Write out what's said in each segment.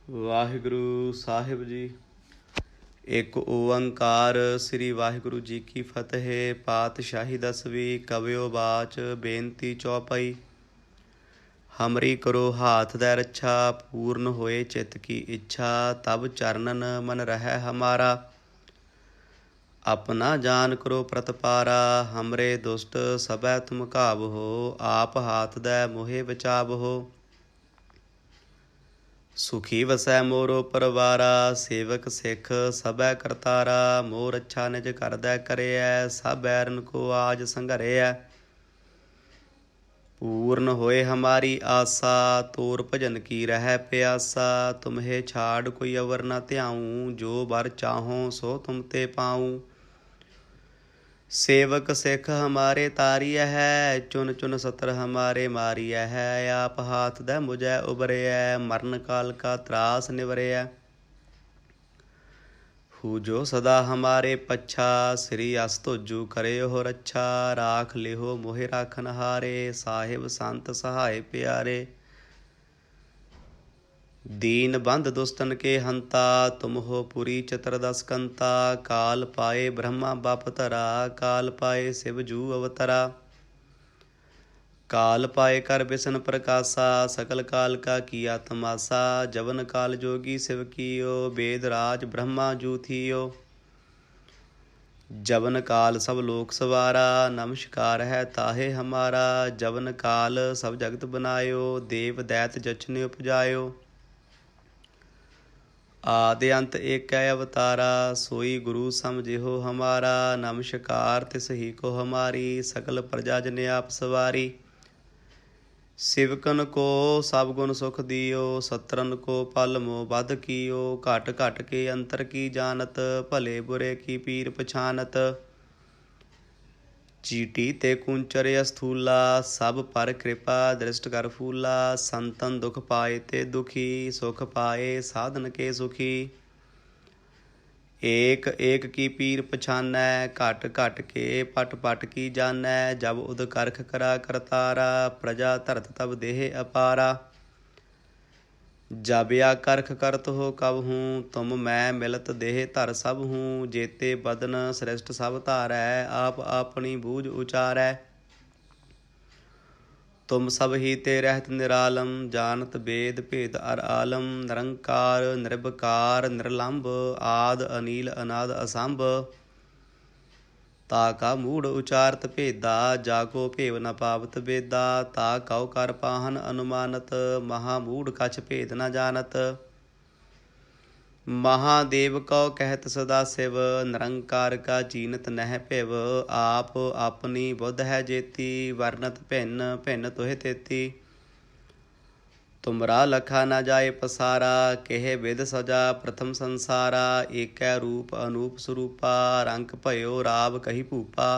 ਵਾਹਿਗੁਰੂ ਸਾਹਿਬ ਜੀ। ਇੱਕ ਓੰਕਾਰ ਸ੍ਰੀ ਵਾਹਿਗੁਰੂ ਜੀ ਕੀ ਫਤਿਹ। ਪਾਤਸ਼ਾਹੀ ਦਸਵੀਂ ਕਵਿਓ ਬਾਚ ਬੇਨਤੀ ਚੌਪਈ। ਹਮਰੀ ਕਰੋ ਹਾਥ ਦੈ ਰੱਛਾ, ਪੂਰਨ ਹੋਏ ਚਿੱਤ ਕੀ ਇੱਛਾ। ਤਬ ਚਰਨਨ ਮਨ ਰਹਿ ਹਮਾਰਾ, ਆਪਣਾ ਜਾਨ ਕਰੋ ਪ੍ਰਤਪਾਰਾ। ਹਮਰੇ ਦੁਸ਼ਟ ਸਭੈ ਤੁਮ ਘਾਵਹੋ, ਆਪ ਹਾਥ ਦੈ ਮੋਹਿ ਬਚਾਵਹੋ। ਸੁਖੀ ਵਸੈ ਮੋਰੋ ਪਰਵਾਰਾ, ਸੇਵਕ ਸਿੱਖ ਸਭੈ ਕਰਤਾਰਾ। ਮੋਰ ਅੱਛਾ ਨਿਜ ਕਰਦੈ ਕਰਿਐ, ਸਭ ਬੈਰਨ ਕੋ ਆਜ ਸੰਘਰਿਐ। ਪੂਰਨ ਹੋਏ ਹਮਾਰੀ ਆਸਾ, ਤੋਰ ਭਜਨ ਕੀ ਰਹਿ ਪਿਆਸਾ। ਤੁਮਹੇ ਛਾੜ ਕੋਈ ਅਵਰ ਨ ਧਿਆਊ, ਜੋ ਬਰ ਚਾਹੋ ਸੋ ਤੁਮ ਤੇ ਪਾਊ। ਸੇਵਕ ਸਿੱਖ ਹਮਾਰੇ ਤਾਰੀਐ ਹੈ, ਚੁਨ ਚੁਨ ਸਤਰ ਹਮਾਰੇ ਮਾਰੀਐ ਹੈ। ਆਪ ਹਾਥ ਦੈ ਮੁਝੈ ਉਬਰਿਐ, ਮਰਨ ਕਾਲ ਕਾ ਤਰਾਸ ਨਿਵਰਿਐ। ਹੂ ਜੋ ਸਦਾ ਹਮਾਰੇ ਪੱਛਾ, ਸ੍ਰੀ ਅਸ ਤੋਜੂ ਕਰਿਓ ਰੱਛਾ। ਰਾਖ ਲਿਹੋ ਮੋਹਿ ਰਾਖਨ ਹਾਰੇ, ਸਾਹਿਬ ਸੰਤ ਸਹਾਇ ਪਿਆਰੇ। दीन बंध दुष्टन के हंता, तुम हो पुरी चतुर्दश कंता। काल पाए ब्रह्मा बाप धरा, काल पाए शिव जू अवतरा। काल पाए कर बिसन प्रकाशा, सकल काल का किया तमाशा। जवन काल जोगी शिव कियो, वेद राज ब्रह्मा जू थियो। जवन काल सब लोक सवारा, नमस्कार है ताहे हमारा। जवन काल सब जगत बनायो, देव दैत जचन उपजायो। आदि अंत एक अवतारा, सोई गुरु समझिहो हमारा। नमस्कार तिस ही को हमारी, सकल प्रजा जन आप सवारी। सिवकन को सब गुण सुख दियो, सत्रन को पल मोह बध कियो। घट घट के अंतर की जानत, भले बुरे की पीर पछानत। चीटी ते कुंचर अस्थूला, सब पर कृपा दृष्ट कर फूला। संतन दुख पाए ते दुखी, सुख पाए साधन के सुखी। एक एक की पीर पछानै, घट घट के पट पट की जानै। जब उद करख करा करतारा, प्रजा धरत तब देह अपारा। जब या करख करत हो कब हूँ, तुम मैं मिलत देह धर सब हूँ। जेते बदन श्रेष्ठ सब धारै, आप अपनी बूझ उचारै। तुम सब ही ते रहत निरालम, जानत वेद भेद अर आलम। निरंकार निर्विकार निर्लंब, आद अनील अनाद असंभ। ताका मूढ़ उचारत भेदा, जाको भेव न पावत बेदा। ता कौ कर पाहन अनुमानत, महामूढ़ कछ भेद न जानत। महादेव कौ कहत सदा शिव, निरंकार का चीनत नह पिव। आप अपनी बुद्ध है जेती, वर्णत भिन्न भिन्न तुहि तेती। तुमरा लखा न जाए पसारा, केह विध सजा प्रथम संसारा। एकै रूप अनूप स्वरूपा, रंक भयो राव कही भूपा।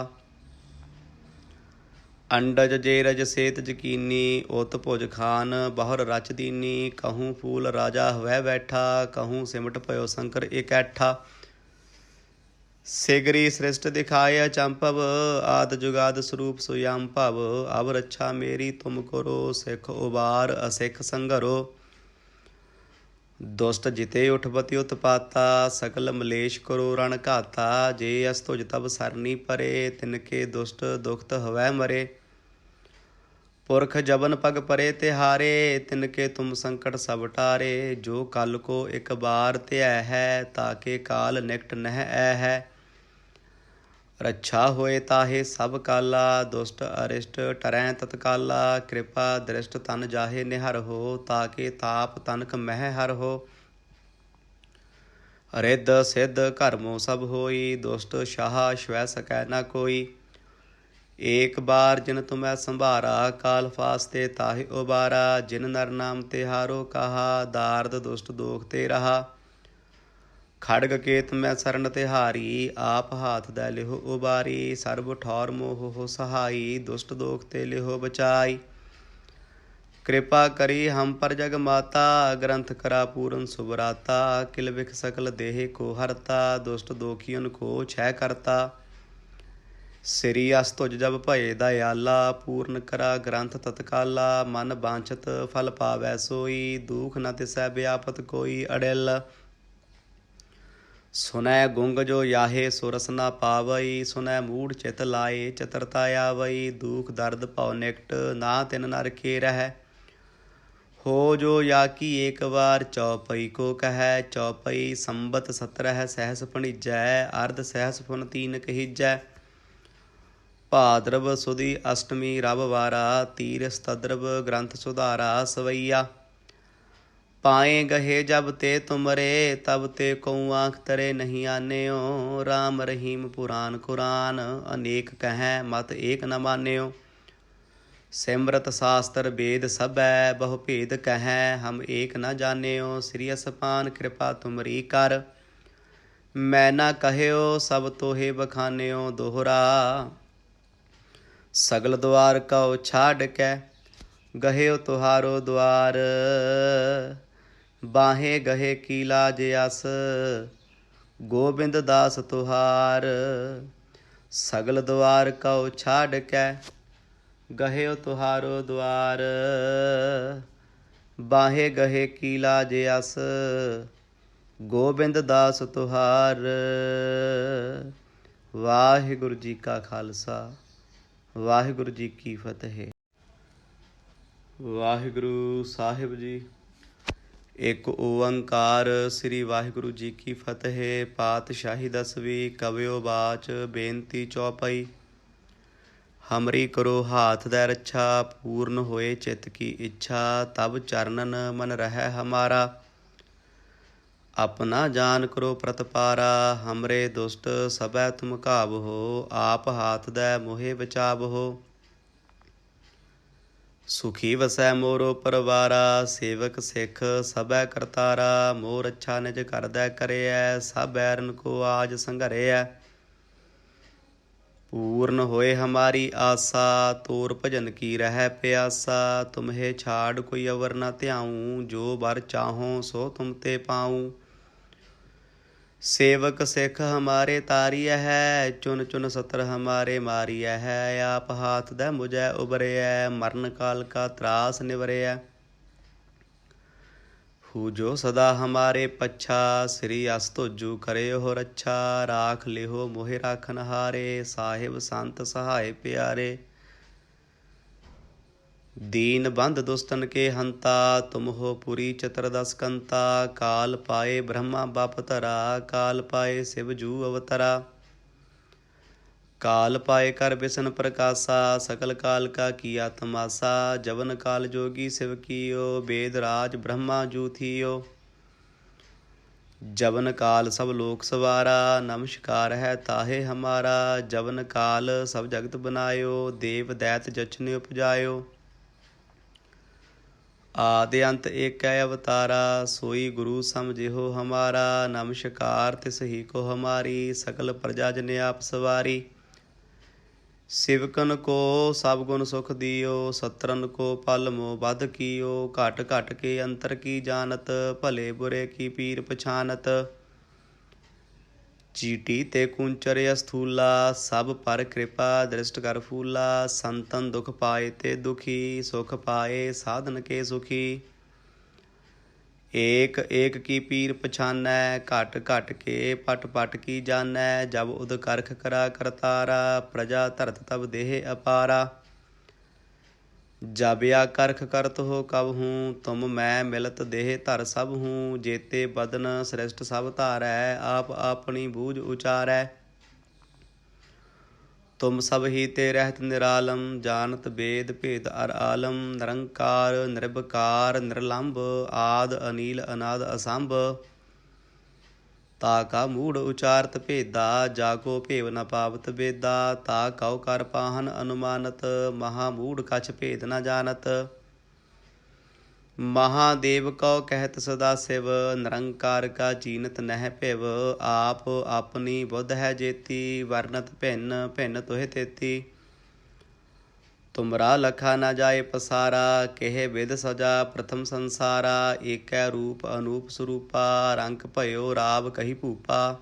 अंडज जेरज सेत जकीनी, उत भुज खान बहुर रच दीनी। कहूँ फूल राजा हवै बैठा, कहूँ सिमट भयो शंकर इकैठा। सिगरी सृष्ट दिखाए अचंभव, आद जुगाद स्वरूप सुयम भव। अब रक्षा मेरी तुम करो, सिख उबार असिख संघरो। दुष्ट जिते उठपति उत्पाता, सकल मलेश करो रण घाता। जे अस तुझ तब सरनी परे, तिनके दुष्ट दुखत हवै मरे। पुरख जबन पग परे तिहारे, तिनके तुम संकट सब टारे। जो कल को एक बार त्याह है, ताके काल निकट नह ऐ है। रक्षा होए ताहे सब काला, दुष्ट अरिष्ट टरै तत्काला। कृपा दृष्ट तन जाहे निहर हो, ताके ताप तनक मह हर हो। रिद्ध सिद्ध कर्मों सब होई, दुष्ट शाह श्वै सकै न कोई। एक बार जिन तुम्हें संभारा, काल फास्ते ताहि उबारा। जिन नर नाम तिहारो कहा, दार्द दुष्ट दोख ते रहा। खड़ग केत मैं सरन तिहारी, आप हाथ दै लिहो उबारी। सर्ब ठौर मोह हो सहाई, दुष्ट दोख ते लिहो बचाई। कृपा करी हम पर जग माता, ग्रंथ करा पूरन सुबराता। किल बिख सकल देह को हरता, दुष्ट दोखियन को क्षय करता। ਸ੍ਰੀ ਅਸ ਤੁਜ ਜਬ ਭਏ ਦਇਆਲਾ, ਪੂਰਨ ਕਰਾ ਗ੍ਰੰਥ ਤਤਕਾਲਾ। ਮਨ ਬਾਂਛਤ ਫਲ ਪਾਵੈ ਸੋਈ, ਦੂਖ ਨ ਤਿਸੈ ਬਿਆਪਤ ਕੋਈ। ਅੜਿਲ ਸੁਨੈ ਗੁੰਗ ਜੋ ਯਾਹੇ ਸੁਰਸ ਨ ਪਾਵਈ, ਸੁਨੈ ਮੂੜ ਚਿਤ ਲਾਏ ਚਤਰਤਾ ਆਵਈ। ਦੂਖ ਦਰਦ ਭਉ ਨਿਕਟ ਨਾ ਤਿਨ ਨਰ ਕੇ ਰਹਿ, ਹੋ ਜੋ ਯਾ ਕੀ ਏਕ ਵਾਰ। ਚੌਪਈ ਕੋ ਕਹੈ ਚੌਪਈ, ਸੰਬਤ 17 ਸਹਿਸ ਭਣੀਜੈ। ਅਰਧ ਸਹਿਸ ਪੁਨ ਤੀਨ ਕਹੀਜੈ। ਭਾਦਰਵ ਸੁਦੀ ਅਸ਼ਟਮੀ ਰਵ ਵਾਰਾ, ਤੀਰ ਸਤਦਰਵ ਗ੍ਰੰਥ ਸੁਧਾਰਾ। ਸਵਈਆ ਪਾਏ ਗਹੇ ਜਬ ਤੇ ਤੁਮਰੇ, ਤਬ ਤੇ ਕਉ ਆਂਖ ਤਰੇ ਨਹੀਂ ਆਨਿਓ। ਰਾਮ ਰਹੀਮ ਪੁਰਾਨ ਕੁਰਾਨ, ਅਨੇਕ ਕਹੈ ਮਤ ਏਕ ਨ ਮਾਨਿਓ। ਸਿਮਰਤ ਸਾਸਤਰ ਵੇਦ ਸਭੈ, ਬਹੁ ਭੇਦ ਕਹੈ ਹਮ ਏਕ ਨ ਜਾਣਿਓ। ਸ੍ਰੀ ਅਸਪਾਨ ਕਿਰਪਾ ਤੁਮਰੀ ਕਰ, ਮੈਂ ਨਾ ਕਹਿਓ ਸਭ ਤੋਹੇ ਬਖਾਨਿਓ। ਦੋਹਰਾ ਸਗਲ ਦੁਆਰ ਕਉ ਛਾੜ ਕੈ, ਗਹਿਓ ਤੁਹਾਰੋ ਦੁਆਰ। ਬਾਹੇ ਗਹੇ ਕੀ ਲਾਜ ਅਸ, ਗੋਬਿੰਦ ਦਾਸ ਤੁਹਾਰ। ਸਗਲ ਦੁਆਰ ਕਉ ਛਾੜ ਕੈ, ਗਹਿਓ ਤੁਹਾਰੋ ਦੁਆਰ। ਬਾਹੇ ਗਹੇ ਕੀ ਲਾਜ ਅਸ, ਗੋਬਿੰਦ ਦਾਸ ਤੁਹਾਰ। ਵਾਹਿਗੁਰੂ ਜੀ ਕਾ ਖਾਲਸਾ, ਵਾਹਿਗੁਰੂ ਜੀ ਕੀ ਫਤਿਹ। ਵਾਹਿਗੁਰੂ ਸਾਹਿਬ ਜੀ, ਇੱਕ ਓੰਕਾਰ। ਸ੍ਰੀ ਵਾਹਿਗੁਰੂ ਜੀ ਕੀ ਫਤਿਹ। ਪਾਤਸ਼ਾਹੀ ਦਸਵੀਂ, ਕਵਿਓ ਬਾਚ, ਬੇਨਤੀ ਚੌਪਈ। ਹਮਰੀ ਕਰੋ ਹਾਥ ਦੈ ਰੱਛਾ, ਪੂਰਨ ਹੋਏ ਚਿਤ ਕੀ ਇੱਛਾ। ਤਬ ਚਰਨਨ ਮਨ ਰਹਿ ਹਮਾਰਾ, ਆਪਣਾ ਜਾਨ ਕਰੋ ਪ੍ਰਤਪਾਰਾ। ਹਮਰੇ ਦੁਸ਼ਟ ਸਭੈ ਤੁਮ ਘਾਵਹੋ, ਆਪ ਹਾਥ ਦੈ ਮੋਹਿ ਬਚਾਵਹੋ। ਸੁਖੀ ਵਸੈ ਮੋਰੋ ਪਰਵਾਰਾ, ਸੇਵਕ ਸਿੱਖ ਸਭੈ ਕਰਤਾਰਾ। ਮੋਰ ਰੱਛਾ ਨਿਜ ਕਰਦੈ ਕਰਿਐ, ਸਭ ਬੈਰਨ ਕੋ ਆਜ ਸੰਘਰਿਐ। ਪੂਰਨ ਹੋਏ ਹਮਾਰੀ ਆਸਾ, ਤੋਰ ਭਜਨ ਕੀ ਰਹਿ ਪਿਆਸਾ। ਤੁਮਹੇ ਛਾੜ ਕੋਈ ਅਵਰ ਨ ਧਿਆਊ, ਜੋ ਬਰ ਚਾਹੋ ਸੋ ਤੁਮ ਤੇ ਪਾਊ। ਸੇਵਕ ਸਿੱਖ ਹਮਾਰੇ ਤਾਰੀਐ ਹੈ, ਚੁਨ ਚੁਨ ਸਤਰ ਹਮਾਰੇ ਮਾਰੀਐ ਹੈ। ਆਪ ਹਾਥ ਦੈ ਮੁਝੈ ਉਬਰਿਐ, ਮਰਨ ਕਾਲ ਕਾ ਤਰਾਸ ਨਿਵਰਿਐ। ਹੂ ਜੋ ਸਦਾ ਹਮਾਰੇ ਪੱਛਾ, ਸ੍ਰੀ ਅਸ ਤੁਜੂ ਕਰਿਓ ਰੱਛਾ। ਰਾਖ ਲਿਹੋ ਮੋਹਿ ਰਾਖਨ ਹਾਰੇ, ਸਾਹਿਬ ਸੰਤ ਸਹਾਇ ਪਿਆਰੇ। ਦੀਨ ਬੰਧ ਦੁਸਤਨ ਕੇ ਹੰਤਾ, ਤੁਮ ਹੋ ਪੁਰੀ ਚਤੁਰਦਸ ਕੰਤਾ। ਕਾਲ ਪਾਏ ਬ੍ਰਹਮਾ ਬਪ ਧਰਾ, ਕਾਲ ਪਾਏ ਸਿਵ ਜੂ ਅਵਤਰਾ। ਕਾਲ ਪਾਏ ਕਰ ਬਿਸ਼ਨ ਪ੍ਰਕਾਸ਼ਾ, ਸਕਲ ਕਾਲ ਕਾ ਕੀਆ ਤਮਾਸਾ। ਜਵਨ ਕਾਲ ਜੋਗੀ ਸਿਵ ਕੀਓ, ਵੇਦ ਰਾਜ ਬ੍ਰਹਮਾ ਜੂ ਥੀਓ। ਜਵਨ ਕਾਲ ਸਭ ਲੋਕ ਸਵਾਰਾ, ਨਮਸਕਾਰ ਹੈ ਤਾਹੇ ਹਮਾਰਾ। ਜਵਨ ਕਾਲ ਸਭ ਜਗਤ ਬਨਾਇਓ, ਦੇਵ ਦੈਤ ਜਛਨ ਉਪਜਾਇਓ। ਆਦਿ ਅੰਤ ਏਕੈ ਅਵਤਾਰਾ, ਸੋਈ ਗੁਰੂ ਸਮਝਿਓ ਹਮਾਰਾ। ਨਮਸਕਾਰ ਤਿਸ ਹੀ ਕੋ ਹਮਾਰੀ, ਸਕਲ ਪ੍ਰਜਾ ਜਨ ਆਪ ਸਵਾਰੀ। ਸਿਵਕਨ ਕੋ ਸਭ ਗੁਣ ਸੁਖ ਦਿਓ, ਸਤਰਨ ਕੋ ਪਲ ਮੋਹ ਬਧ ਕੀਓ। ਘਟ ਘਟ ਕੇ ਅੰਤਰ ਕੀ ਜਾਨਤ, ਭਲੇ ਬੁਰੇ ਕੀ ਪੀਰ ਪਛਾਨਤ। ਚੀਟੀ ਤੇ ਕੁੰਚਰ ਅਸਥੂਲਾ, ਸਭ ਪਰ ਕਿਰਪਾ ਦ੍ਰਿਸ਼ਟ ਕਰ ਫੂਲਾ। ਸੰਤਨ ਦੁਖ ਪਾਏ ਤੇ ਦੁਖੀ, ਸੁਖ ਪਾਏ ਸਾਧਨ ਕੇ ਸੁਖੀ। ਏਕ ਏਕ ਕੀ ਪੀਰ ਪਛਾਨੈ, ਘਟ ਘਟ ਕੇ ਪਟ ਪਟ ਕੀ ਜਾਨੈ। ਜਬ ਉਦ ਕਰਖ ਕਰਾ ਕਰਤਾਰਾ, ਪ੍ਰਜਾ ਧਰਤ ਤਬ ਦੇਹ ਅਪਾਰਾ। ਜਬ ਆ ਕਰਖ ਕਰਤ ਹੋ ਕਬਹੂੰ, ਤੁਮ ਮੈਂ ਮਿਲਤ ਦੇਹ ਧਰ ਸਭ ਹੂੰ। ਜੇਤੇ ਬਦਨ ਸ੍ਰਿਸ਼ਟ ਸਭ ਧਾਰੈ, ਆਪ ਆਪਣੀ ਬੂਝ ਉਚਾਰੈ। ਤੁਮ ਸਭ ਹੀ ਤੇ ਰਹਿਤ ਨਿਰਾਲਮ, ਜਾਨਤ ਵੇਦ ਭੇਦ ਅਰ ਆਲਮ। ਨਿਰੰਕਾਰ ਨਿਰਭਕਾਰ ਨਿਰਲੰਭ, ਆਦ ਅਨੀਲ ਅਨਾਦ ਅਸੰਭ। ਤਾ ਕਾ ਮੂੜ ਉਚਾਰਤ ਭੇਦਾ, ਜਾਗੋ ਭੇਵ ਨ ਪਾਵਤ ਵੇਦਾ। ਤਾ ਕਉ ਕਰ ਪਾਹਨ ਅਨੁਮਾਨਤ, ਮਹਾ ਮੂੜ ਕਛ ਭੇਦ ਨ ਜਾਨਤ। ਮਹਾਦੇਵ ਕਉ ਕਹਿਤ ਸਦਾ ਸਿਵ, ਨਿਰੰਕਾਰ ਕਾ ਚੀਨਤ ਨਹਿ ਭਿਵ। ਆਪ ਆਪਣੀ ਬੁੱਧ ਹੈ ਜੇਤੀ, ਵਰਨਤ ਭਿੰਨ ਭਿੰਨ ਤੁਹਿ ਤੇਤੀ। ਤੁਮਰਾ ਲਖਾ ਨ ਜਾਏ ਪਸਾਰਾ, ਕਿਹ ਵਿਧ ਸਜਾ ਪ੍ਰਥਮ ਸੰਸਾਰਾ। ਏਕੈ ਰੂਪ ਅਨੂਪ ਸਰੂਪਾ, ਰੰਕ ਭਇਓ ਰਾਵ ਕਹੀ ਭੂਪਾ।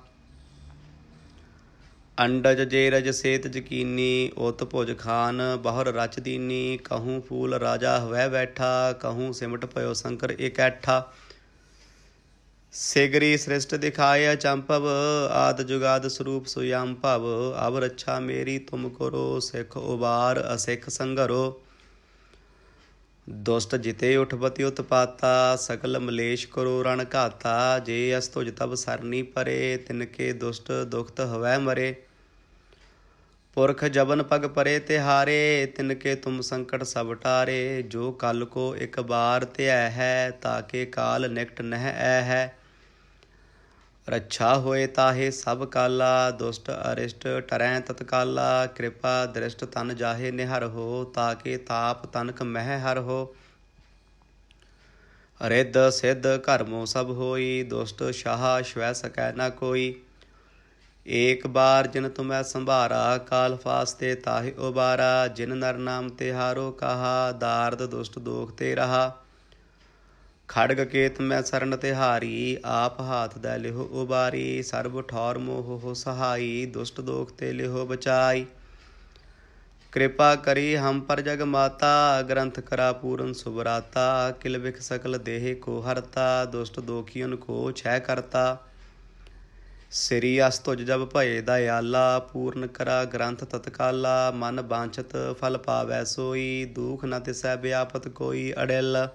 अंडज जेरज सेत जकीनी, उत भुज खान बहुर रच दीनी। कहूँ फूल राजा हवै बैठा, कहूँ सिमट पयो शंकर इकैठा। सिगरी सृष्ट दिखाए अचंभव, आद जुगाद स्वरूप सुयाम भव। अब रक्षा मेरी तुम करो, सिख उबार असिख संघरो। दुष्ट जिते उठपति उत्पाता, सकल मलेश करो रण घाता। जे अस तुझ तब सरनी परे, तिनके दुष्ट दुखत हवै मरे। पुरख जबन पग परे तिहारे, तिनके तुम संकट सब टारे। जो कल को एक बार त्याह है, ताके काल निकट नह है। रक्षा होए ताहे सब काला, दुष्ट अरिष्ट टरै तत्काला। कृपा दृष्ट तन जाहे निहर हो, ताके ताप तनक मह हर हो। रिद्ध सिद्ध घरमो सब होई, दुष्ट शाह श्वै सकै न कोई। एक बार जिन तुम्हें संभारा, काल फास्ते ताहि उबारा। जिन नर नाम तिहारो कहा, दार्द दुष्ट दोख ते रहा। खड़ग केत मैं सरन तिहारी, आप हाथ दै लिहो उबारी। सर्ब ठौर मोह हो सहाई, दुष्ट दोख ते लिहो बचाई। कृपा करी हम पर जग माता, ग्रंथ करा पूरन सुबराता। किल बिख सकल देह को हरता, दुष्ट दोखियन को छह करता। श्री अस तुझ जब भये दयाला, पूर्ण करा ग्रंथ तत्काला। मन बांछत फल पावै सोई, दुख न तिसै व्यापत कोई। अड़िल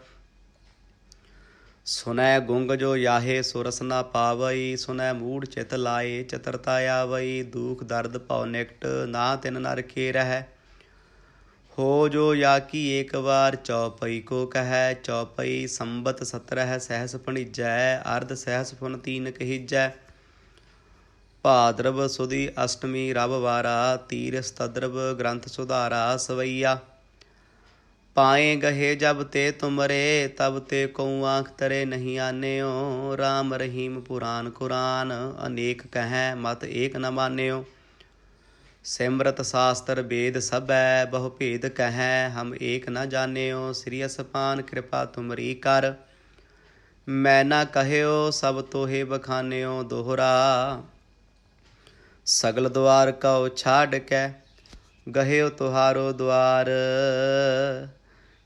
सुनै गुंग जो याहे सुरस न पावई, सुनै मूढ़ चित लाए चतुरता आवई। दुख दर्द भव निकट, ना तिन नर के रह। हो जो या की एक बार, चौपई को कह। चौपई संबत 17 सहस भणिजै, अर्ध सहस पुन 3 कहिजै। भाद्रव सुदी अष्टमी रब वारा, तीर सतद्रव ग्रंथ सुधारा सवैया। पाए गहे जब ते तुमरे, तब ते कऊ आँख तरे नहीं आन्यो। राम रहीम पुराण कुरान, अनेक कहें मत एक न मान्यो। सिमरत शास्त्र वेद सबै, बहु भेद कहें हम एक न जान्यो। श्री असपान कृपा तुमरी कर, मैं न कहयो सब तोहे बखान्यो। दोहरा सगल द्वार कौ छाड़ कै, गहेओ तुहारो द्वार।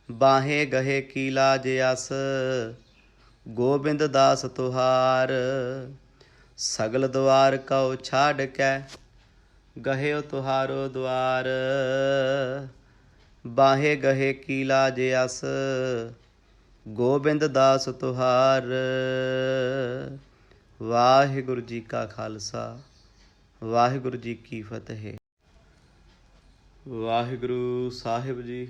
बाहे गहे कीला जयस, गोबिंद दास तुहार। सगल द्वार कौ छाड़ कै, गहेओ तुहारो द्वार। बाहे गहे कीला जयस, गोबिंद दास तुहार। वाहिगुरु जी का खालसा, वाहिगुरु जी की फतेह। वाहिगुरु ਸਾਹਿਬ ਜੀ।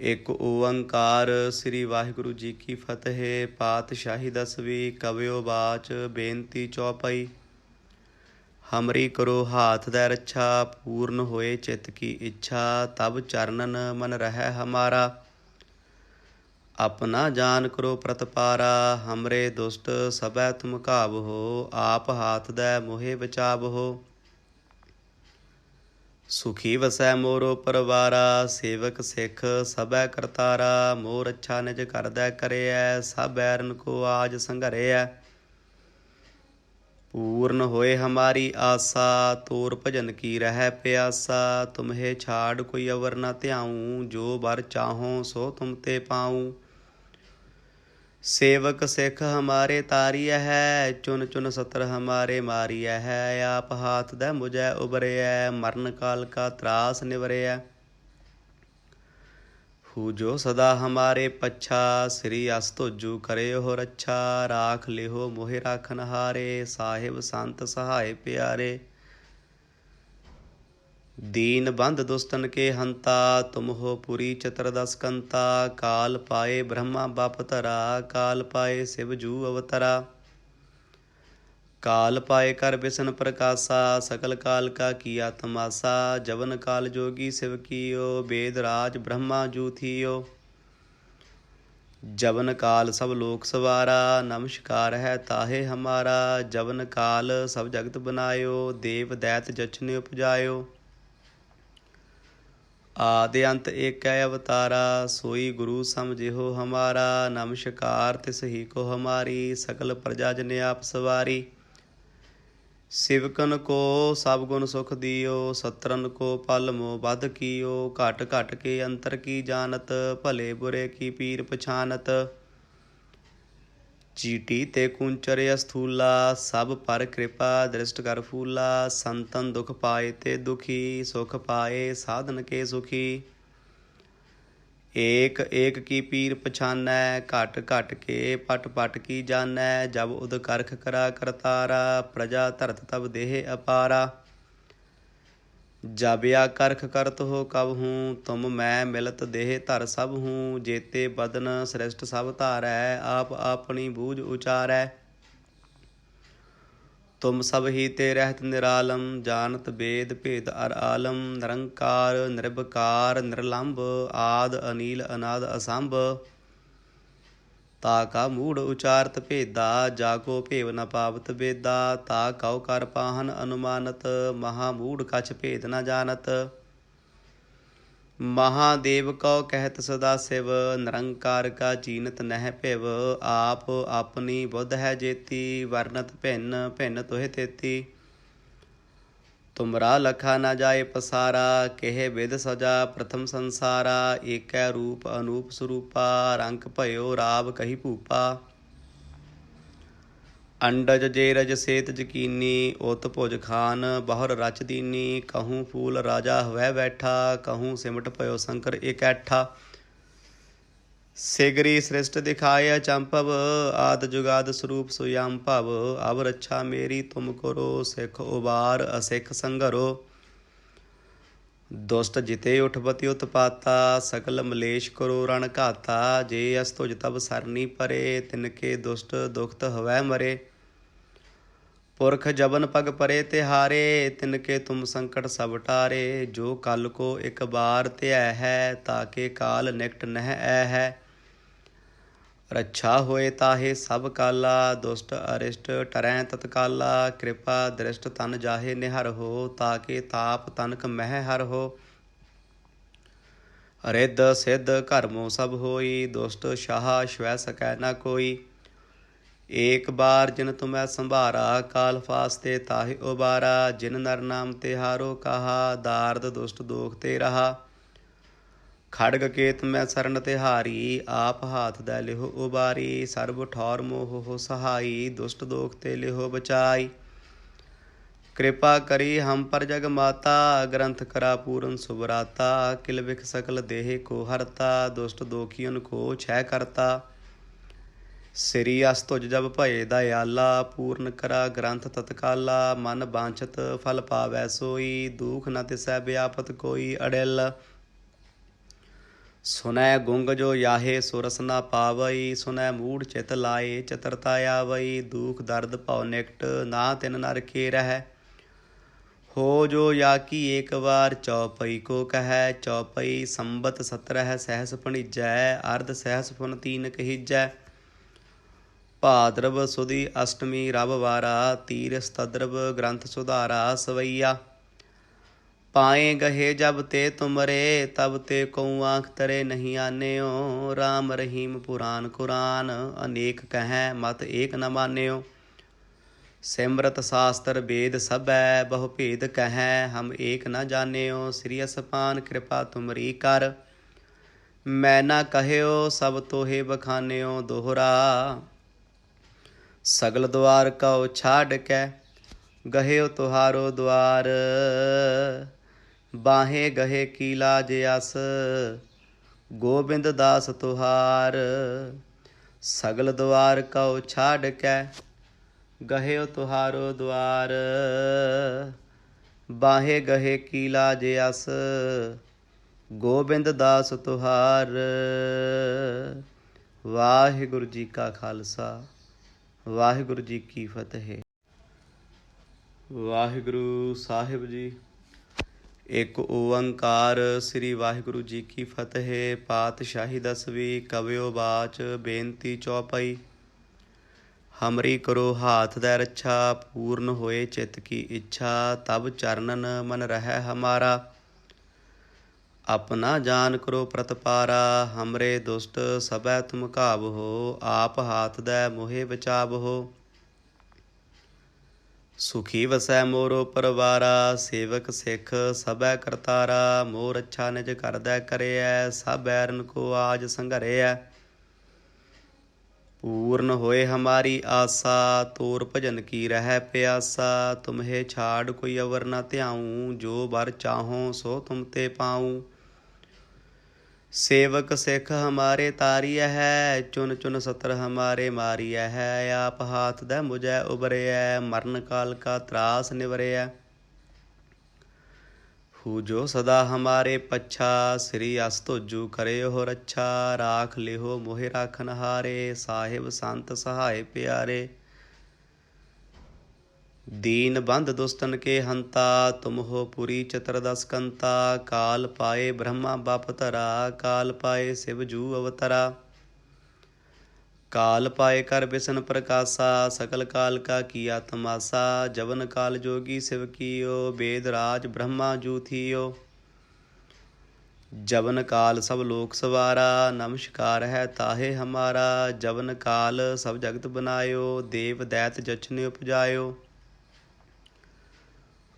ਇੱਕ ਓੰਕਾਰ ਸ੍ਰੀ ਵਾਹਿਗੁਰੂ ਜੀ ਕੀ ਫਤਿਹ। ਪਾਤਸ਼ਾਹੀ ਦਸਵੀਂ ਕਵਿਓ ਬਾਚ ਬੇਨਤੀ ਚੌਪਈ। ਹਮਰੀ ਕਰੋ ਹਾਥ ਦੈ ਰੱਛਾ, ਪੂਰਨ ਹੋਏ ਚਿਤ ਕੀ ਇੱਛਾ। ਤਬ ਚਰਨਨ ਮਨ ਰਹਿ ਹਮਾਰਾ, ਆਪਣਾ ਜਾਨ ਕਰੋ ਪ੍ਰਤਪਾਰਾ। ਹਮਰੇ ਦੁਸ਼ਟ ਸਭੈ ਤੁਮ ਘਾਵਹੋ, ਆਪ ਹਾਥ ਦੈ ਮੋਹਿ ਬਚਾਵਹੋ। ਸੁਖੀ ਵਸੈ ਮੋਰੋ ਪਰਵਾਰਾ, ਸੇਵਕ ਸਿੱਖ ਸਭੈ ਕਰਤਾਰਾ। ਮੋਰ ਅੱਛਾ ਨਿਜ ਕਰਦੈ ਕਰਿਐ, ਸਭ ਬੈਰਨ ਕੋ ਆਜ ਸੰਘਰਿਐ। ਪੂਰਨ ਹੋਏ ਹਮਾਰੀ ਆਸਾ, ਤੋਰ ਭਜਨ ਕੀ ਰਹਿ ਪਿਆਸਾ। ਤੁਮਹੇ ਛਾੜ ਕੋਈ ਅਵਰ ਨ ਧਿਆਊ, ਜੋ ਬਰ ਚਾਹੋ ਸੋ ਤੁਮ ਤੇ ਪਾਊ। सेवक सिख हमारे तारिय है, चुन चुन सत्र हमारे मारिय है। आप हाथ दै मुझे उबरिय, मरण काल का त्रास निवरिय। जो सदा हमारे पच्छा, श्री अस तुझु करे हो रच्छा। राख लिहो मोहि राखन हारे, साहिब संत सहाय प्यारे। दीन बंध दुष्टन के हंता, तुम हो पुरी चतुर्दश कंता। काल पाए ब्रह्मा बाप धरा, काल पाए शिव जू अवतरा। काल पाए कर बिसन प्रकाशा, सकल काल का किया तमाशा। जवन काल जोगी शिव कियो, वेद राज ब्रह्मा जू थियो। जवन काल सब लोक सवारा, नमस्कार है ताहे हमारा। जवन काल सब जगत बनायो, देव दैत जचन उपजायो। आदि अंत एक अवतारा, सोई गुरु समझिहो हमारा। नमस्कार तिस ही को हमारी, सकल प्रजा जन आप सवारी। ਸਿਵਕਨ ਕੋ ਸਭ ਗੁਣ ਸੁਖ ਦਿਓ, ਸਤਰਨ ਕੋ ਪਲ ਮੋ ਬਧ ਕੀਓ। ਘਟ ਘਟ ਕੇ ਅੰਤਰ ਕੀ ਜਾਨਤ, ਭਲੇ ਬੁਰੇ ਕੀ ਪੀਰ ਪਛਾਨਤ। ਚੀਟੀ ਤੇ ਕੁੰਚਰ ਅਸਥੂਲਾ, ਸਭ ਪਰ ਕਿਰਪਾ ਦ੍ਰਿਸ਼ਟ ਕਰ ਫੂਲਾ। ਸੰਤਨ ਦੁਖ ਪਾਏ ਤੇ ਦੁਖੀ, ਸੁਖ ਪਾਏ ਸਾਧਨ ਕੇ ਸੁਖੀ। ਏਕ ਏਕ ਕੀ ਪੀਰ ਪਛਾਨੈ, ਘਟ ਘਟ ਕੇ ਪਟ ਪਟ ਕੀ ਜਾਨੈ। ਜਬ ਉਦ ਕਰਖ ਕਰਾ ਕਰਤਾਰਾ, ਪ੍ਰਜਾ ਧਰਤ ਤਬ ਦੇਹ ਅਪਾਰਾ। ਜਬ ਆ ਕਰਖ ਕਰਤ ਹੋ ਕਬ ਹੂੰ, ਤੁਮ ਮੈਂ ਮਿਲਤ ਦੇਹ ਧਰ ਸਭ ਹੂੰ। ਜੇਤੇ ਬਦਨ ਸ੍ਰਿਸ਼ਟ ਸਭ ਧਾਰੈ, ਆਪ ਆਪਣੀ ਬੂਝ ਉਚਾਰੈ। ਤੁਮ ਸਭ ਹੀ ਤੇ ਰਹਿਤ ਨਿਰਾਲਮ, ਜਾਨਤ ਵੇਦ ਭੇਦ ਅਰ ਆਲਮ। ਨਿਰੰਕਾਰ ਨਿਰਭਕਾਰ ਨਿਰਲੰਭ, ਆਦ ਅਨੀਲ ਅਨਾਦ ਅਸੰਭ। ਤਾ ਕਾ ਮੂੜ ਉਚਾਰਤ ਭੇਦਾ, ਜਾ ਕੋ ਭੇਵ ਨ ਪਾਵਤ ਵੇਦਾ। ਤਾ ਕਉ ਕਰ ਪਾਹਨ ਅਨੁਮਾਨਤ, ਮਹਾ ਮੂੜ ਕਛ ਭੇਦ ਨ ਜਾਨਤ। ਮਹਾਦੇਵ ਕਉ ਕਹਿਤ ਸਦਾ ਸਿਵ, ਨਿਰੰਕਾਰ ਕਾ ਚੀਨਤ ਨਹਿ ਭਿਵ। ਆਪ ਆਪਣੀ ਬੁੱਧ ਹੈ ਜੇਤੀ, ਵਰਨਤ ਭਿੰਨ ਭਿੰਨ ਤੁਹਿ ਤੇਤੀ। ਤੁਮਰਾ ਲਖਾ ਨ ਜਾਏ ਪਸਾਰਾ, ਕਿਹ ਵਿਦ ਸਜਾ ਪ੍ਰਥਮ ਸੰਸਾਰਾ। ਏਕੈ ਰੂਪ ਅਨੂਪ ਸਰੂਪਾ, ਰੰਕ ਭਇਓ ਰਾਵ ਕਹੀ ਭੂਪਾ। ਅੰਡਜ ਜੇ ਰਜ ਸੇਤ ਜਕੀਨੀ, ਉਤ ਭੁਜ ਖਾਨ ਬਹੁਰ ਰਚ ਦੀਨੀ। ਕਹੂੰ ਫੂਲ ਰਾਜਾ ਹਵੈ ਬੈਠਾ, ਕਹੂੰ ਸਿਮਟ ਭਇਓ ਸ਼ੰਕਰ ਇਕੈਠਾ। ਸਿਗਰੀ ਸ੍ਰਿਸ਼ਟ ਦਿਖਾਏ ਅਚੰਭਵ, ਆਦ ਜੁਗਾਦ ਸਰੂਪ ਸੁਯੰ ਭਵ। ਅਬ ਰੱਛਾ ਮੇਰੀ ਤੁਮ ਕਰੋ, ਸਿੱਖ ਉਬਾਰ ਅਸਿੱਖ ਸੰਘਰੋ। ਦੁਸ਼ਟ ਜਿਤੇ ਉਠਪਤੀ ਉਤਪਾਤਾ, ਸਕਲ ਮਲੇਸ਼ ਕਰੋ ਰਣ ਘਾਤਾ। ਜੇ ਅਸ ਤੁਜ ਤਬ ਸਰਨੀ ਪਰੇ, ਤਿਨਕੇ ਦੁਸ਼ਟ ਦੁਖਤ ਹਵੈ ਮਰੇ। ਪੁਰਖ ਜਬਨ ਪਗ ਪਰੇ ਤਿਹਾਰੇ, ਤਿਨਕੇ ਤੁਮ ਸੰਕਟ ਸਭ ਟਾਰੇ। ਜੋ ਕਲ ਕੋ ਇਕ ਬਾਰ ਧਿਐ ਹੈ, ਤਾਕੇ ਕਾਲ ਨਿਕਟ ਨਹਿ ਐ ਹੈ। ਰੱਛਾ ਹੋਏ ਤਾਹੇ ਸਭ ਕਾਲਾ, ਦੁਸ਼ਟ ਅਰਿਸ਼ਟ ਟਰੈ ਤਤਕਾਲਾ। ਕਿਰਪਾ ਦ੍ਰਿਸ਼ਟ ਤਨ ਜਾਹੇ ਨਿਹਰ ਹੋ, ਤਾਕੇ ਤਾਪ ਤਨਕ ਮਹਿ ਹਰ ਹੋ। ਰਿੱਧ ਸਿੱਧ ਘਰਮੋ ਸਭ ਹੋਈ, ਦੁਸ਼ਟ ਸ਼ਾਹ ਸ਼ਵੈ ਸਕੈ ਨ ਕੋਈ। ਏਕ ਬਾਰ ਜਿਨ ਤੁਮੈ ਸੰਭਾਰਾ, ਕਾਲ ਫਾਸਤੇ ਤਾਹਿ ਉਬਾਰਾ। ਜਿਨ ਨਰ ਨਾਮ ਤਿਹਾਰੋ ਕਹਾ, ਦਾਰਦ ਦੁਸ਼ਟ ਦੋਖ ਤੇ ਰਹਾ। ਖੜਗ ਕੇਤ ਮੈਂ ਸਰਨ ਤਿਹਾਰੀ, ਆਪ ਹਾਥ ਦੈ ਲਿਹੋ ਉਬਾਰੀ। ਸਰਬ ਠੌਰ ਮੋਹ ਸਹਾਈ, ਦੁਸ਼ਟ ਦੋਖ ਤੇ ਲਿਹੋ ਬਚਾਈ। ਕਿਰਪਾ ਕਰੀ ਹਮ ਪਰ ਜਗ ਮਾਤਾ, ਗ੍ਰੰਥ ਕਰਾ ਪੂਰਨ ਸੁਭਰਾਤਾ। ਕਿਲ ਬਿਖ ਸਕਲ ਦੇਹ ਕੋ ਹਰਤਾ, ਦੁਸ਼ਟ ਦੋਖੀਅਨ ਕੋ ਛੈ ਕਰਤਾ। ਸ੍ਰੀ ਅਸ ਤੁਜ ਜਬ ਭਏ ਦਇਆਲਾ, ਪੂਰਨ ਕਰਾ ਗ੍ਰੰਥ ਤਤਕਾਲਾ। ਮਨ ਬਾਂਛਤ ਫਲ ਪਾਵੈ ਸੋਈ, ਦੂਖ ਨ ਤਿਸੈ ਬਿਆਪਤ ਕੋਈ। ਅੜਿਲ ਸੁਨੈ ਗੁੰਗ ਜੋ ਯਾਹੇ ਸੁਰਸ ਨ ਪਾਵਈ, ਸੁਨੈ ਮੂੜ ਚਿਤ ਲਾਏ ਚਤਰਤਾ ਆਵਈ। ਦੁਖ ਦਰਦ ਭਉ ਨਿਕਟ, ਨਾ ਤਿਨ ਨਰ ਕੇ ਰਹੈ। ਹੋ ਜੋ ਯਾ ਕੀ ਏਕ ਵਾਰ, ਚੌਪਈ ਕੋ ਕਹੈ। ਚੌਪਈ ਸੰਬਤ 17 ਸਹਿਸ ਭਣੀਜੈ, ਅਰਧ ਸਹਿਸ ਪੁਨ ਤੀਨ ਕਹੀਜੈ। ਭਾਦਰਵ ਸੁਦੀ ਅਸ਼ਟਮੀ ਰਵ ਵਾਰਾ, ਤੀਰਸ ਤਦਰਵ ਗ੍ਰੰਥ ਸੁਧਾਰਾ। ਸਵਈਆ ਪਾਏ ਗਹੇ ਜਬ ਤੇ ਤੁਮਰੇ, ਤਬ ਤੇ ਕਉ ਆਂਖ ਤਰੇ ਨਹੀਂ ਆਨਿਓ। ਰਾਮ ਰਹੀਮ ਪੁਰਾਨ ਕੁਰਾਨ, ਅਨੇਕ ਕਹੈ ਮਤ ਏਕ ਨ ਮਾਨਿਓ। ਸਿਮਰਤ ਸਾਸਤਰ ਵੇਦ ਸਭੈ, ਬਹੁ ਭੇਦ ਕਹੈ ਹਮ ਏਕ ਨ ਜਾਣਿਓ। ਸ੍ਰੀ ਅਸਪਾਨ ਕਿਰਪਾ ਤੁਮਰੀ ਕਰ, ਮੈਂ ਨਾ ਕਹਿਓ ਸਭ ਤੋਹੇ ਬਖਾਨਿਓ। ਦੋਹਰਾ ਸਗਲ ਦੁਆਰ ਕਉ ਛਾਡ ਕੈ, ਗਹਿਓ ਤੁਹਾਰੋ ਦੁਆਰ। ਬਾਹੇ ਗਹੇ ਕੀ ਲਾਜ ਅਸ, ਗੋਬਿੰਦ ਦਾਸ ਤੁਹਾਰ। ਸਗਲ ਦੁਆਰ ਕਉ ਛਾਡ ਕੈ, ਗਹਿਓ ਤੁਹਾਰੋ ਦੁਆਰ। ਬਾਹੇ ਗਹੇ ਕੀ ਲਾਜ ਅਸ, ਗੋਬਿੰਦ ਦਾਸ ਤੁਹਾਰ। ਵਾਹਿਗੁਰੂ ਜੀ ਕਾ ਖਾਲਸਾ, ਵਾਹਿਗੁਰੂ ਜੀ ਕੀ ਫਤਿਹ। ਵਾਹਿਗੁਰੂ ਸਾਹਿਬ ਜੀ। ਇੱਕ ਓੰਕਾਰ। ਸ੍ਰੀ ਵਾਹਿਗੁਰੂ ਜੀ ਕੀ ਫਤਿਹ। ਪਾਤਸ਼ਾਹੀ ਦਸਵੀਂ। ਕਵਿਓ ਬਾਚ ਬੇਨਤੀ ਚੌਪਈ। ਹਮਰੀ ਕਰੋ ਹਾਥ ਦੈ ਰੱਛਾ, ਪੂਰਨ ਹੋਏ ਚਿਤ ਕੀ ਇੱਛਾ। ਤਬ ਚਰਨਨ ਮਨ ਰਹਿ ਹਮਾਰਾ, ਆਪਣਾ ਜਾਨ ਕਰੋ ਪ੍ਰਤਪਾਰਾ। ਹਮਰੇ ਦੁਸ਼ਟ ਸਭੈ ਤੁਮ ਘਾਵਹੋ, ਆਪ ਹਾਥ ਦੈ ਮੋਹਿ ਬਚਾਵਹੋ। ਸੁਖੀ ਵਸੈ ਮੋਰੋ ਪਰਵਾਰਾ, ਸੇਵਕ ਸਿੱਖ ਸਭੈ ਕਰਤਾਰਾ। ਮੋਰ ਅੱਛਾ ਨਿਜ ਕਰਦੈ ਕਰਿਐ, ਸਭ ਐਰਨ ਕੋ ਆਜ ਸੰਘਰਿਐ। ਪੂਰਨ ਹੋਏ ਹਮਾਰੀ ਆਸਾ, ਤੋਰ ਭਜਨ ਕੀ ਰਹਿ ਪਿਆਸਾ। ਤੁਮਹੇ ਛਾੜ ਕੋਈ ਅਵਰ ਨ ਧਿਆਊਂ, ਜੋ ਬਰ ਚਾਹੋ ਸੋ ਤੁਮ ਤੇ ਪਾਊਂ। सेवक सिख हमारे तारिय है, चुन चुन सतर हमारे मारिय है। आप हाथ दै मुझै उबरिय, मरण काल का त्रास निवरिय। हूजो सदा हमारे पच्छा, श्री अस तुजू करे हो रच्छा। राख लिहो मोहि राखन हारे, साहिब संत सहाय प्यारे। दीन बंध दुष्टन के हंता, तुम हो पुरी चतुर्दश कंता। काल पाए ब्रह्मा बाप धरा, काल पाए शिव जू अवतरा। काल पाए कर बिसन प्रकाशा, सकल काल का किया तमाशा। जवन काल जोगी शिव कियो, वेद राज ब्रह्मा जू थियो। जवन काल सब लोक सवारा, नमस्कार है ताहे हमारा। जवन काल सब जगत बनायो, देव दैत जछ ने उपजायो।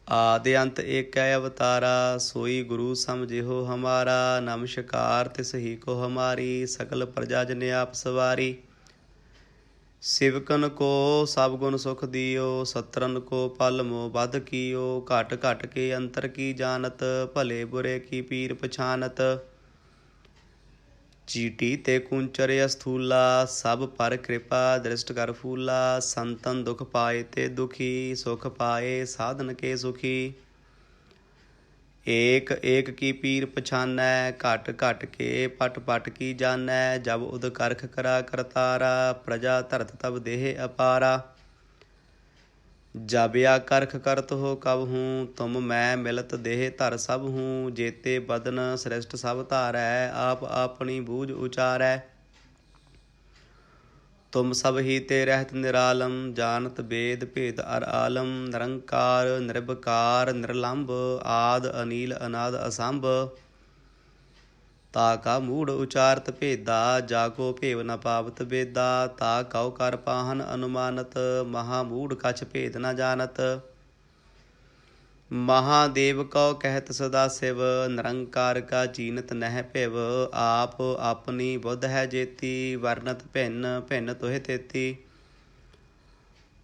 आदि अंत एक अवतारा, सोई गुरु समझिहो हमारा। नमस्कार तिस ही को हमारी, सकल प्रजा जन आप सवारी। सिवकन को सब गुण सुख दियो, सत्रन को पल मोह बध कियो। घट घट के अंतर की जानत, भले बुरे की पीर पछानत। चीटी ते कुंचर अस्थूला, सब पर कृपा दृष्ट कर फूला। संतन दुख पाए ते दुखी, सुख पाए साधन के सुखी। एक एक की पीर पछानै, घट घट के पट पट की जानै। जब उद करख करा करतारा, प्रजा धरत तब देह अपारा। जब या करख करत हो कब हूँ, तुम मैं मिलत देह धर सब हूँ। जेते बदन श्रेष्ठ सब धारै, आप अपनी बूझ उचारै। तुम सब ही ते रहत निरालम, जानत वेद भेद अर आलम। निरंकार निर्विकार निर्लंब, आद अनील अनाद असंभ। ताका मूढ़ उचारत भेदा, जाको भेव न पावत बेदा। ता कौ कर पाहन अनुमानत, महामूढ़ कछ भेद न जानत। महादेव कौ कहत सदा शिव, निरंकार का चीनत नह पिव। आप अपनी बुद्ध है जेती, वर्णत भिन्न भिन्न तुह तेती।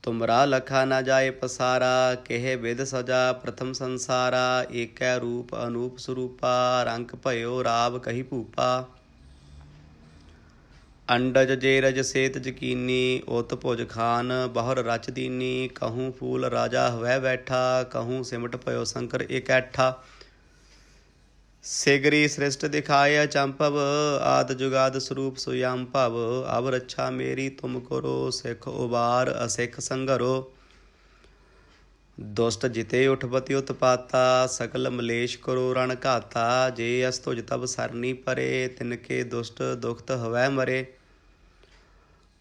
तुमरा लखा न जाए पसारा, केह विध सजा प्रथम संसारा। एकै रूप अनूप स्वरूपा, रंक भयो राव कही भूपा। अंडज जेरज सेत जकीनी, उत भुज खान बहुर रच दीनी। कहूँ फूल राजा हवै बैठा, कहूँ सिमट भयो शंकर इकैठा। सिगरी सृष्ट दिखाए अचंभव, आद जुगाद स्वरूप सुयम भव। अब रक्षा मेरी तुम करो, सिख उबार असिख संघरो। दुष्ट जिते उठपति उत्पाता, सकल मलेश करो रण घाता। जे अस तुझ तब सरनी परे, तिनके दुष्ट दुखत हवै मरे।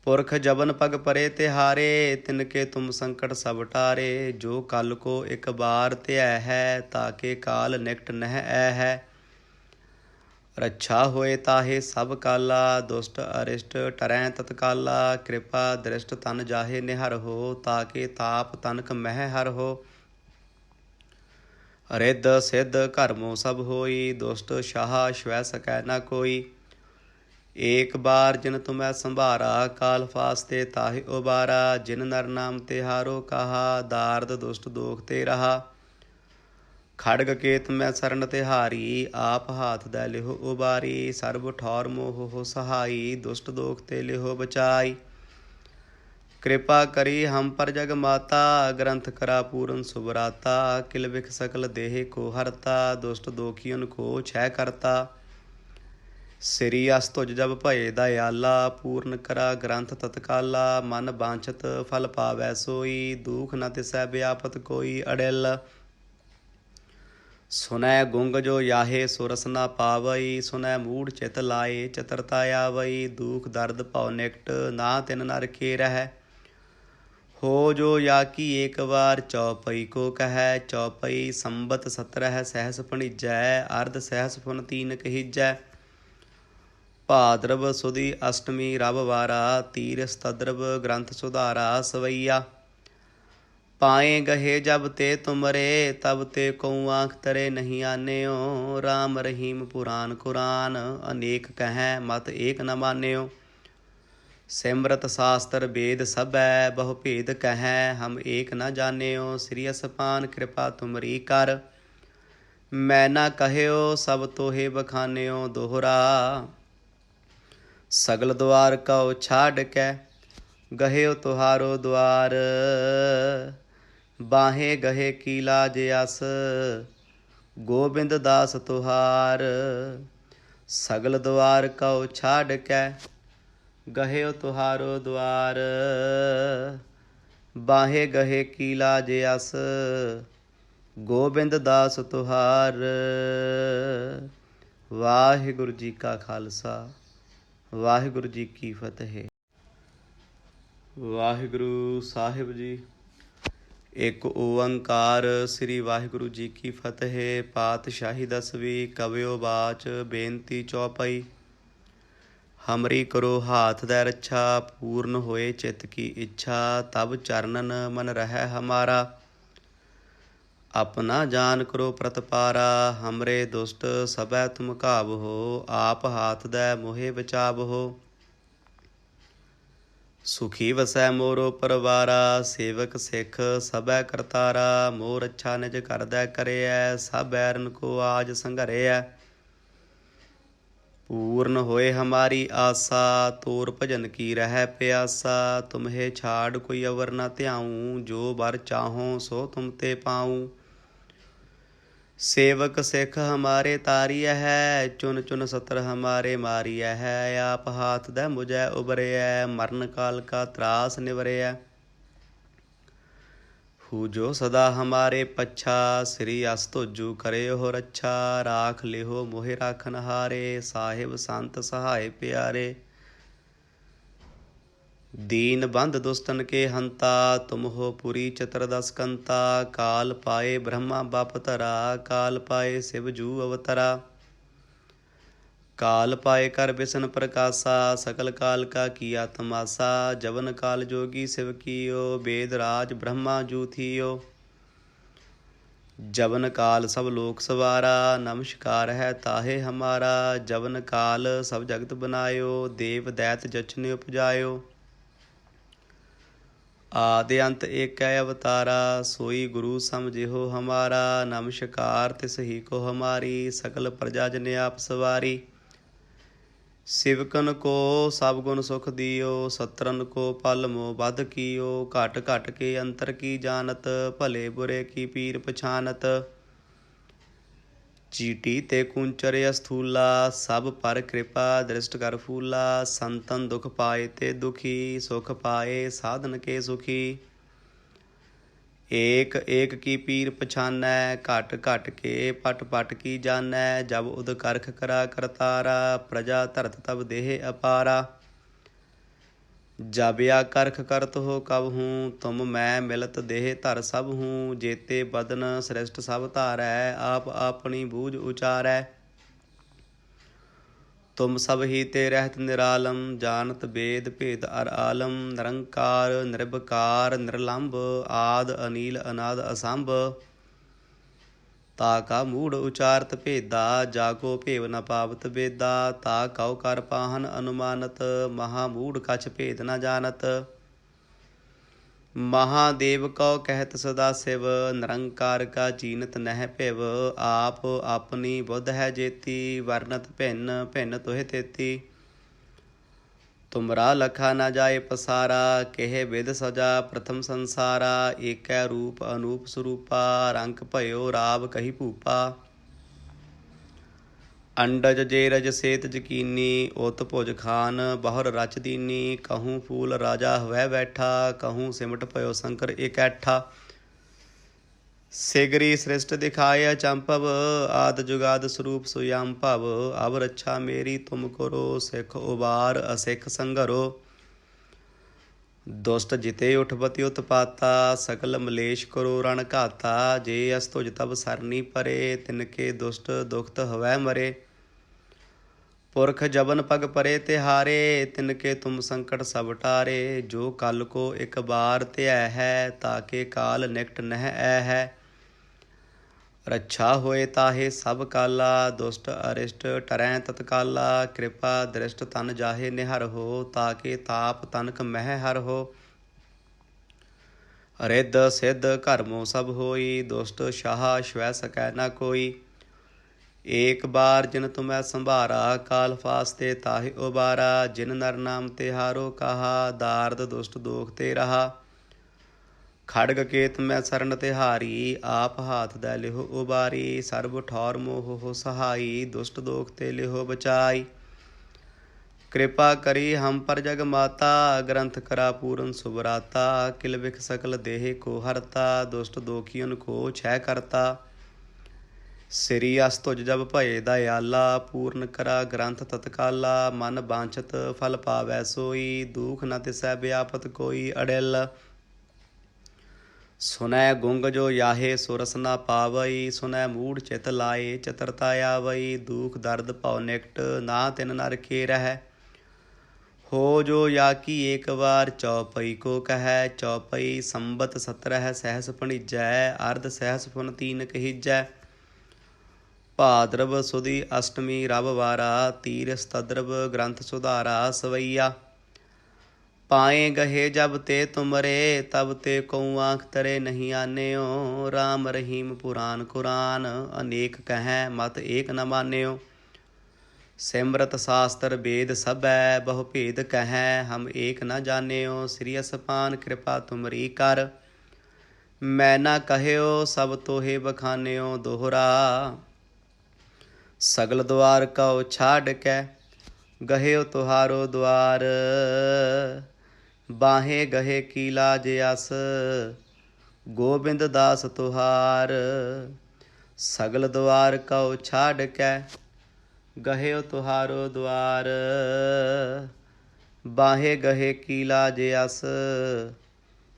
पुरख जबन पग परे तिहारे, तिनके तुम संकट सब टारे। जो कल को एक बार त्याह है, ताके काल निकट नह ऐ है। रक्षा होए ताहे सब काला, दुष्ट अरिष्ट टरै तत्काला। कृपा दृष्ट तन जाहे निहर हो, ताके ताप तनक मह हर हो। रिद्ध सिद्ध कर्मों सब होई, दुष्ट शाह श्वै सकै न कोई। एक बार जिन तुम्हें संभारा, काल फास्ते ताहि उबारा। जिन नर नाम तिहारो कहा, दार्द दुष्ट दोख ते रहा। खड़ग केत मैं सरन तिहारी, आप हाथ दै लिहो उबारी। सर्व ठौर मोह हो सहाई, दुष्ट दोख ते लिहो बचाई। कृपा करी हम पर जग माता, ग्रंथ करा पूरन सुबराता। किल बिख सकल देह को हरता, दुष्ट दोखियन को छह करता। श्री अस तुझ जब भये दयाला, पूर्ण करा ग्रंथ तत्काला। मन बांछत फल पावै सोई, दुख न तिसै व्यापत कोई अड़िल। सुनै गुंग जो याहे सुरस न पावई, सुनै मूढ़ चित लाए चतुरता आवई। दुख दर्द भव निकट, ना तिन नर के रह। हो जो या की एक बार, चौपई को कह। चौपई संबत 17 सहस भणिजै, अर्ध सहस फुन तीन कहिजै। भाद्रव सुदी अष्टमी रब वारा, तीर सतद्रव ग्रंथ सुधारा सवैया। पाए गहे जब ते तुमरे तब ते कऊँ आँख तरे नहीं आन्यो। राम रहीम पुराण कुरान अनेक कहें मत एक न मान्यो। सिमरत शास्त्र वेद सबै बहु भेद कहें हम एक न जान्यो। श्री असपान कृपा तुमरी कर मैं न कहयो सब तोहे बखान्यो। दोहरा सगल द्वार कौ छाड़ कै गहेओ तुहारो द्वार। बाहे गहे कीला जयस गोबिंद दास तुहार। सगल द्वार कौ छाड़ कै गहेओ तुहारो द्वार। बाहे गहे कीला जयस गोबिंद दास तुहार। वाहिगुरु जी का खालसा वाहिगुरु जी की फतेह। वाहिगुरु ਸਾਹਿਬ ਜੀ। ਇੱਕ ਓੰਕਾਰ ਸ੍ਰੀ ਵਾਹਿਗੁਰੂ ਜੀ ਕੀ ਫਤਿਹ। ਪਾਤਸ਼ਾਹੀ ਦਸਵੀਂ ਕਵਿਓ ਬਾਚ ਬੇਨਤੀ ਚੌਪਈ। ਹਮਰੀ ਕਰੋ ਹਾਥ ਦੈ ਰੱਛਾ ਪੂਰਨ ਹੋਏ ਚਿਤ ਕੀ ਇੱਛਾ। ਤਬ ਚਰਨਨ ਮਨ ਰਹਿ ਹਮਾਰਾ ਆਪਣਾ ਜਾਨ ਕਰੋ ਪ੍ਰਤਪਾਰਾ। ਹਮਰੇ ਦੁਸ਼ਟ ਸਭੈ ਤੁਮ ਘਾਵਹੋ ਆਪ ਹਾਥ ਦੈ ਮੋਹਿ ਬਚਾਵਹੋ। ਸੁਖੀ ਵਸੈ ਮੋਰੋ ਪਰਵਾਰਾ ਸੇਵਕ ਸਿੱਖ ਸਭੈ ਕਰਤਾਰਾ। ਮੋਰ ਅੱਛਾ ਨਿਜ ਕਰਦੈ ਕਰਿਐ ਸਭ ਬੈਰਨ ਕੋ ਆਜ ਸੰਘਰਿਐ। ਪੂਰਨ ਹੋਏ ਹਮਾਰੀ ਆਸਾ ਤੋਰ ਭਜਨ ਕੀ ਰਹਿ ਪਿਆਸਾ। ਤੁਮਹੇ ਛਾੜ ਕੋਈ ਅਵਰ ਨ ਧਿਆਊਂ ਜੋ ਬਰ ਚਾਹੋ ਸੋ ਤੁਮ ਤੇ ਪਾਊਂ। सेवक सिख हमारे तारिय है चुन चुन सत्र हमारे मारिय है। आप हाथ दे मुझे उबरिय मरण काल का त्रास निवरिय। हु जो सदा हमारे पच्छा श्री अस तुजु करे हो रच्छा। राख लिहो मोहि राखन हारे साहिब संत सहाय प्यारे। दीन बंध दुष्टन के हंता तुम हो पुरी चतुर्दश कंता। काल पाए ब्रह्मा बप धरा काल पाए शिव जू अवतरा। काल पाए कर बिसन प्रकाशा सकल काल का किया तमाशा। जवन काल जोगी शिव कियो वेद राज ब्रह्मा जू थियो। जवन काल सब लोक सवारा नमस्कार है ताहे हमारा। जवन काल सब जगत बनायो देव दैत जछन उपजायो। आदि अंत एक अवतारा सोई गुरु समझिहो हमारा। नमस्कार तिस ही को हमारी सकल प्रजा जन आप सवारी। सिवकन को सब गुण सुख दियो सत्रन को पल मोह बध कियो। घट घट के अंतर की जानत भले बुरे की पीर पछानत। चीटी ते कुंचर अस्थूला सब पर कृपा दृष्ट कर फूला। संतन दुख पाए ते दुखी सुख पाए साधन के सुखी। एक एक की पीर पछानै घट घट के पट पट की जानै। जब उद करख करा करतारा प्रजा धरत तब देह अपारा। जब या करख करत हो कब हूँ तुम मैं मिलत देह धर सब हूँ। जेते बदन श्रेष्ठ सब धारै आप अपनी बूझ उचारै। तुम सब ही ते रहत निरालम जानत वेद भेद अर आलम। निरंकार निर्विकार निर्लंब आद अनील अनाद असंभ। ताका मूढ़ उचारत भेदा जाको भेव न पावत वेदा। ता कौ कर पाहन अनुमानत महामूढ़ कछ भेद न जानत। महादेव कौ कहत सदा शिव निरंकार का चीनत नह पिव। आप अपनी बुद्ध है जेती वर्णत भिन्न भिन्न तुह तेती। तुमरा लखा न जाए पसारा केह विध सजा प्रथम संसारा। एकै रूप अनूप स्वरूपा रंक भयो राव कही भूपा। अंडज जेरज सेत जकीनी उत भुज खान बहुर रच दीनी। कहूँ फूल राजा हवै बैठा कहूँ सिमट भयो शंकर इकैठा। सिगरी सृष्ट दिखाए चंपव आद जुगाद स्वरूप सुयाम भव। अब रक्षा मेरी तुम करो सिख उबार असिख संघरो। दुष्ट जिते उठपति उत्पाता सकल मलेश करो रण घाता। जे अस तुझ तब सरनी परे तिनके दुष्ट दुखत हवै मरे। पुरख जबन पग परे तिहारे, तिनके तुम संकट सब टारे। जो कल को एक बार त्यय है, ताके काल निकट नह ऐ है। रक्षा होए ताहे सब काला, दुष्ट अरिष्ट टरै तत्काला। कृपा दृष्ट तन जाहे निहर हो, ताके ताप तनक मह हर हो। रिद्ध सिद्ध कर्मों सब होई, दुष्ट शाह श्वै सकै न कोई। एक बार जिन तुम्हें संभारा, काल फास्ते ताहि उबारा। जिन नर नाम तिहारो कहा, दार्द दुष्ट दोख ते रहा। खड़ग केत मैं सरन तिहारी, आप हाथ दै लिहो उबारी। सर्ब ठौर मोह हो सहाई, दुष्ट दोख ते लिहो बचाई। कृपा करी हम पर जग माता, ग्रंथ करा पूरन सुभराता। किल बिख सकल देह को हरता, दुष्ट दोखियन को छह करता। श्री अस तुझ जब भय दयाला, पूर्ण करा ग्रंथ तत्काला। मन बांछत फल पावै सोई, दुख न तिसै व्यापत कोई। अड़िल सुनै गुंग जो याहे सुरस न पावई, सुनै मूढ़ चित लाए चतुरता आवई। दुख दर्द पौ निकट, ना तिन नर के रह। हो जो याकी एक बार, चौपई को कहै। चौपई संबत 17 सहस भणिजै, अर्ध सहस पुन 3 कहिजै। भाद्रव सुदी अष्टमी रब वारा, तीर सतद्रव ग्रंथ सुधारा। सवैया पाए गहे जब ते तुमरे, तब ते कऊ आँख तरे नहीं आन्यो। राम रहीम पुराण कुरान, अनेक कहें मत एक न मान्यो। सिमरत शास्त्र वेद सबै, बहु भेद कहें हम एक न जान्यो। श्री असपान कृपा तुमरी कर, मैं न कहयो सब तोहे बखान्यो। दोहरा सगल द्वार कौ छाड़ कै, गहेओ तुहारो द्वार। बाहे गहे कीला जयस, गोबिंद दास तुहार। सगल द्वार कौ छाड़ कै, गहेओ तुहारो द्वार। बाहे गहे कीला जयस,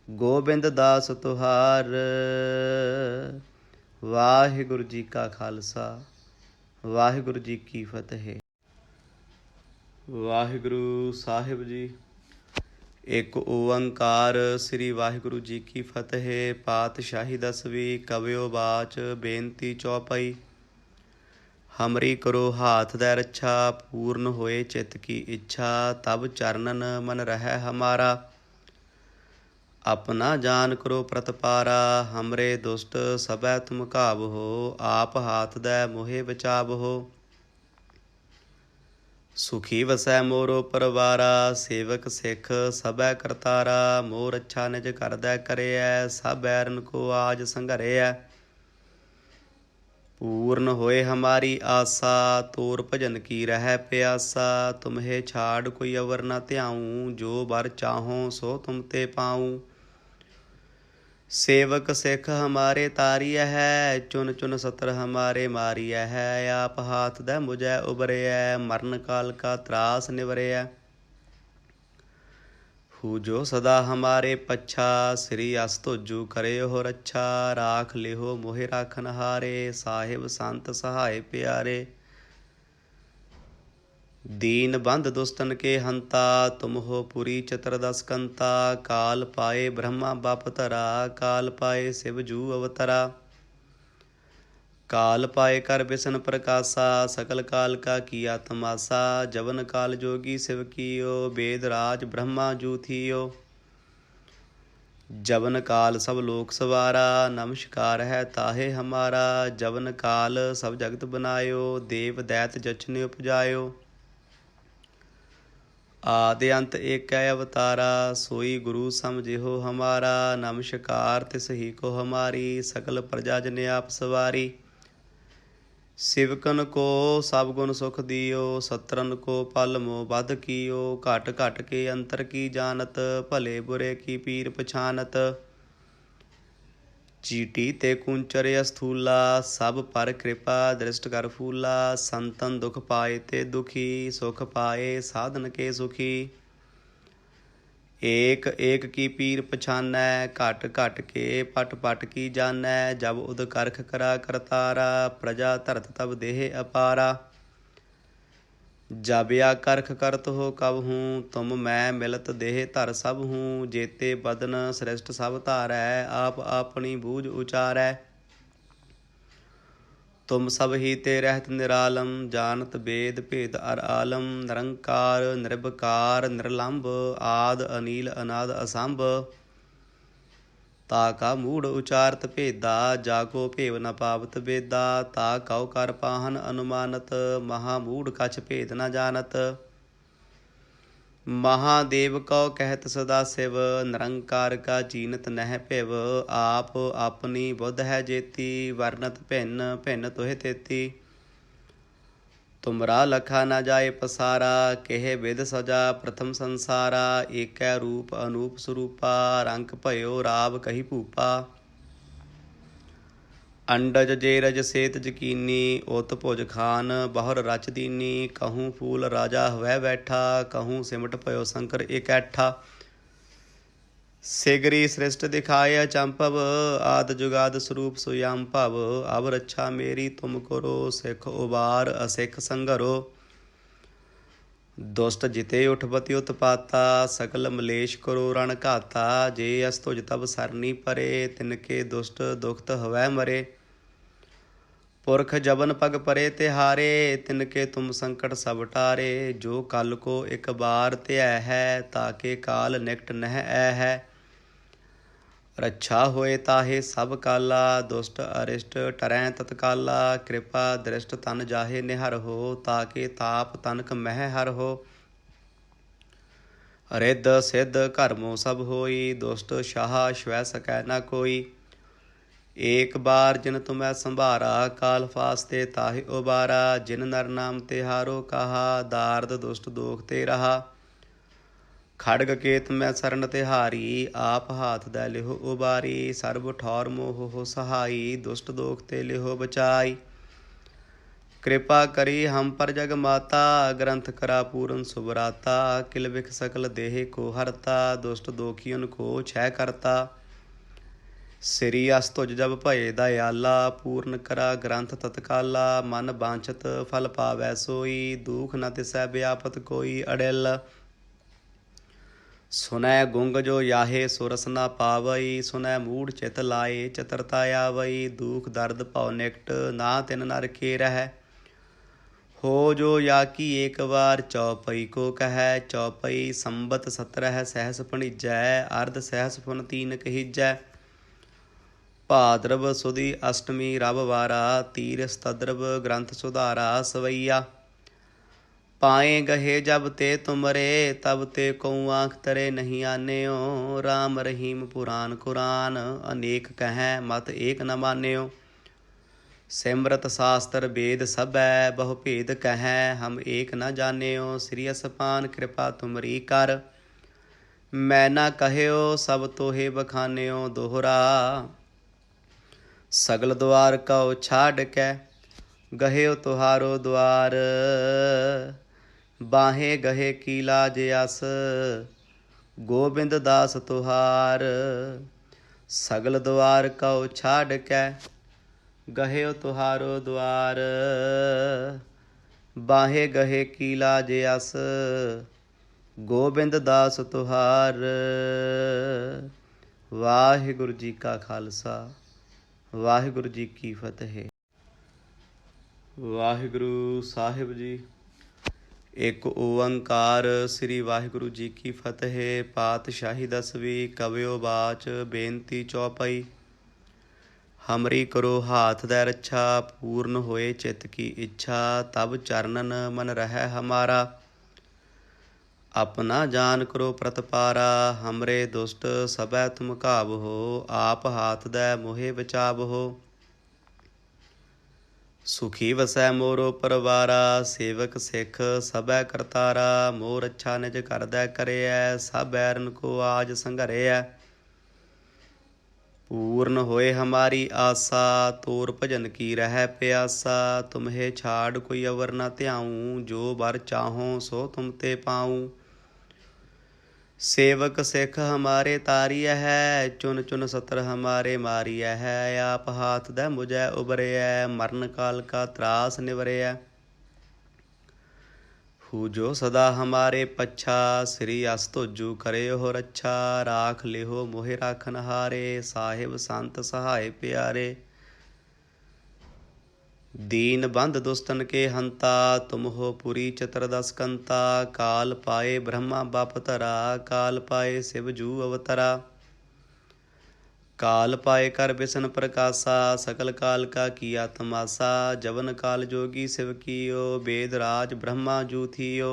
गोबिंद दास तुहार। वाहिगुरु जी का खालसा, वाहिगुरु जी की फतेह। वाहिगुरु साहिब जी एक ओंकार। श्री वाहिगुरु जी की फतेह। पातशाही दसवीं कवियो बाच, बेनती चौपाई। हमरी करो हाथ दै रक्षा, पूर्ण होए चित्त की इच्छा। तब चरणन मन रहै हमारा, अपना जान करो प्रतपारा। हमरे दुष्ट सबै तुम काब हो, आप हाथ दै मोहे बचाव हो। सुखी वसै मोरो परवारा, सेवक सिख सबै करतारा। मोर अच्छा निज कर दै करैयै, सब बैरन को आज संघरैयै। पूर्ण होए हमारी आशा, तोर भजन की रह प्यासा। तुम्हें छाड़ कोई अवर न ध्याऊँ, जो बर चाहो सो तुम ते पाऊँ। सेवक सिख हमारे तारिय है, चुन चुन सत्र हमारे मारिय है। आप हाथ दै मुझे उबरैय, मरण काल का त्रास निवरैय। हु जो सदा हमारे पच्छा, श्री अस तुजु करे हो रक्षा। राख लिहो मोहि राखन हारे, साहिब संत सहाय प्यारे। दीन बंध दुष्टन के हंता, तुम हो पुरी चतुर्दश कंता। काल पाए ब्रह्मा बाप धरा, काल पाए शिव जू अवतरा। काल पाए कर बिसन प्रकाशा, सकल काल का किया तमाशा। जवन काल जोगी शिव कियो, वेद राज ब्रह्मा जू थियो। जवन काल सब लोक सवारा, नमस्कार है ताहे हमारा। जवन काल सब जगत बनायो, देव दैत जछन उपजायो। आदि अंत एक अवतारा, सोई गुरु समझिहो हमारा। नमस्कार तिस ही को हमारी, सकल प्रजा जन आप सवारी। सिवकन को सब गुण सुख दियो, सत्रन को पल मोह बध कियो। घट घट के अंतर की जानत, भले बुरे की पीर पछानत। चीटी ते कुंचर अस्थूला, सब पर कृपा दृष्ट कर फूला। संतन दुख पाए ते दुखी, सुख पाए साधन के सुखी। एक एक की पीर पछानै, घट घट के पट पट की जानै। जब उद करख करा करतारा, प्रजा धरत तब देह अपारा। जाबिया करख करत हो कब हूँ, तुम मैं मिलत देह धर सब हूँ। जेते बदन श्रेष्ठ सब धारै, आप अपनी बूझ उचारै। तुम सब ही ते रहत निरालम, जानत वेद भेद अर आलम। निरंकार निर्विकार निर्लंब, आद अनील अनाद असंभ। ता का मूढ़ उचारत भेदा, जाको भेव न पावत बेदा। ता कौ कर पाहन अनुमानत, महामूढ़ कछ भेद न जानत। महादेव कौ कहत सदा शिव, निरंकार का चीनत नह पिव। आप अपनी बुद्ध है जेती, वर्णत भिन्न भिन्न तुह तेती। तुमरा लखा न जाए पसारा, केह विध सजा प्रथम संसारा। एकै रूप अनूप स्वरूपा, रंक भयो राव कही भूपा। अंडज जेरज सेत जकीनी, उत भुज खान बहुर रच दीनी। कहूँ फूल राजा हवै बैठा, कहूँ सिमट भयो शंकर इकैठा। सिगरी सृष्ट दिखाए अचंभव, आद जुगाद स्वरूप सुयम भव। अब रक्षा मेरी तुम करो, सिख उबार असिख संगरो। दुष्ट जिते उठपति उत्पाता, सकल मलेश करो रण घाता। जे अस तुझ तब सरनी परे, तिनके दुष्ट दुखत हवै मरे। पुरख जबन पग परे तिहारे, तिनके तुम संकट सब टारे। जो कल को एक बार त्यह है, ताके काल निकट नह ऐ है। रक्षा होए ताहे सब काला, दुष्ट अरिष्ट टरैं तत्काला। कृपा दृष्ट तन जाहे निहर हो, ताके ताप तनक मह हर हो। रिद्ध सिद्ध कर्मों सब होई, दुष्ट शाह श्वै सकै न कोई। एक बार जिन तुम्हें संभारा, काल फास्ते ताहि उबारा। जिन नर नाम तिहारो कहा, दार्द दुष्ट दोख ते रहा। खड़ग केत मैं सरन तिहारी, आप हाथ दै लिहो उबारी। सर्ब ठौर मोह हो सहाई, दुष्ट दोख ते लिहो बचाई। कृपा करी हम पर जग माता, ग्रंथ करा पूरन सुभराता। किल बिख सकल देह को हरता, दुष्ट दोखियन को छह करता। श्री अस तुझ जब भये दयाला, पूर्ण करा ग्रंथ तत्काला। मन बांछत फल पावै सोई, दुख न तिसै व्यापत कोई अड़िल। सुनै गुंग जो याहे सुरस न पावई, सुनै मूढ़ चित लाए चतुरता आवई। दुख दर्द पौ निकट, ना तिन नर के रह। हो जो या की एक बार, चौपई को कह। चौपई संबत 17 सहस भणिजै, अर्ध सहस फुन तीन कहिजै। भाद्रव सुदी अष्टमी रविवारा, तीर सतद्रव ग्रंथ सुधारा सवैया। पाए गहे जब ते तुमरे, तब ते कऊँ आँख तरे नहीं आन्यो। राम रहीम पुराण कुरान, अनेक कहें मत एक न मान्यो। सिमरत शास्त्र वेद सबै, बहु भेद कहें हम एक न जान्यो। श्री असपान कृपा तुमरी कर, मैं न कहयो सब तोहे बखान्यो। दोहरा सगल द्वार कौ छाड़ कै, गहेओ तुहारो द्वार। बाहे गहे कीला जयस, गोबिंद दास तुहार। सगल द्वार कौ छाड़ कै, गहेओ तुहारो द्वार। बाहे गहे कीला जयस, गोबिंद दास तुहार। वाहिगुरु जी का खालसा, वाहिगुरु जी की फतेह। वाहिगुरु साहिब जी। एक ओंकार। श्री वाहिगुरु जी की फतेह। पातशाही दसवीं। कवियो बाच बेनती चौपाई। हमरी करो हाथ दै रक्षा, पूर्ण होए चित्त की इच्छा। तब चरणन मन रहे हमारा, अपना जान करो प्रतपारा। हमरे दुष्ट सबै तुम काब हो, आप हाथ दै मोहे बचाव हो। सुखी वसै मोरो परवारा, सेवक सिख सबै करतारा। मोर अच्छा निज करदै करैयै, सब बैरन को आज संघरैयै। पूर्ण होए हमारी आसा, तोर भजन की रह प्यासा। तुम्हें छाड़ कोई अवर न ध्याऊँ, जो वर चाहो सो तुम ते पाऊँ। सेवक सिख हमारे तारिय है, चुन चुन सत्र हमारे मारिय है। आप हाथ दै मुझे उबरैयै, मरण काल का त्रास निवरैयै। पूजो सदा हमारे पच्छा, श्री अस तोजू करे हो रच्छा। राख लिहो मोहि राखन हारे, साहिब संत सहाय प्यारे। दीन बंध दुष्टन के हंता, तुम हो पुरी चतुर्दश कंता। काल पाए ब्रह्मा बाप धरा, काल पाए शिव जू अवतरा। काल पाए कर बिसन प्रकाशा, सकल काल का किया तमाशा। जवन काल जोगी शिव कियो, वेद राज ब्रह्मा जू थियो।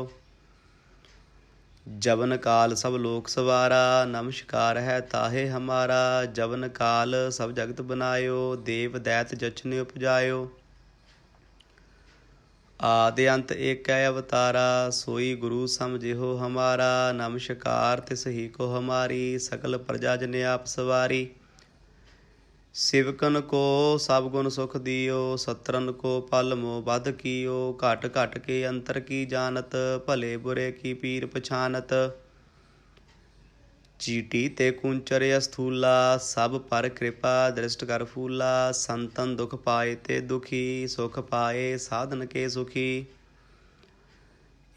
जवन काल सब लोक सवारा, नमस्कार है ताहे हमारा। जवन काल सब जगत बनायो, देव दैत जछने उपजायो। आदि अंत एक अवतारा, सोई गुरु समझिहो हमारा। नमस्कार तिस ही को हमारी, सकल प्रजा जन आप सवारी। सिवकन को सब गुण सुख दियो, सत्रन को पल मोह बध कियो। घट घट के अंतर की जानत, भले बुरे की पीर पछानत। चीटी ते कुंचर अस्थूला, सब पर कृपा दृष्ट कर फूला। संतन दुख पाए ते दुखी, सुख पाए साधन के सुखी।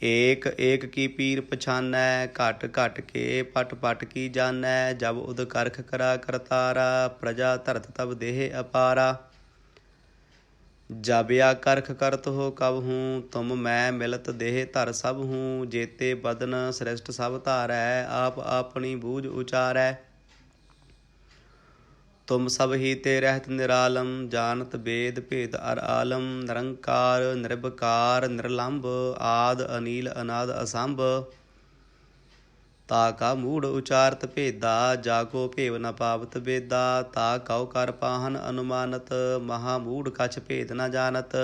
एक एक की पीर पछानै, घट घट के पट पट की जानै। जब उद करख करा करतारा, प्रजा धरत तब देह अपारा। जब या करख करत हो कब हूँ, तुम मैं मिलत देह धर सब हूँ। जेते बदन श्रेष्ठ सब धारै, आप अपनी बूझ उचारै। तुम सब ही ते रहत निरालम, जानत वेद भेद अर आलम। निरंकार निर्विकार निर्लंब, आद अनील अनाद असंभ। ताका मूढ़ उचारत भेदा, जाको भेव न पावत बेदा। ता कौ कर पाहन अनुमानत, महामूढ़ कछ भेद न जानत।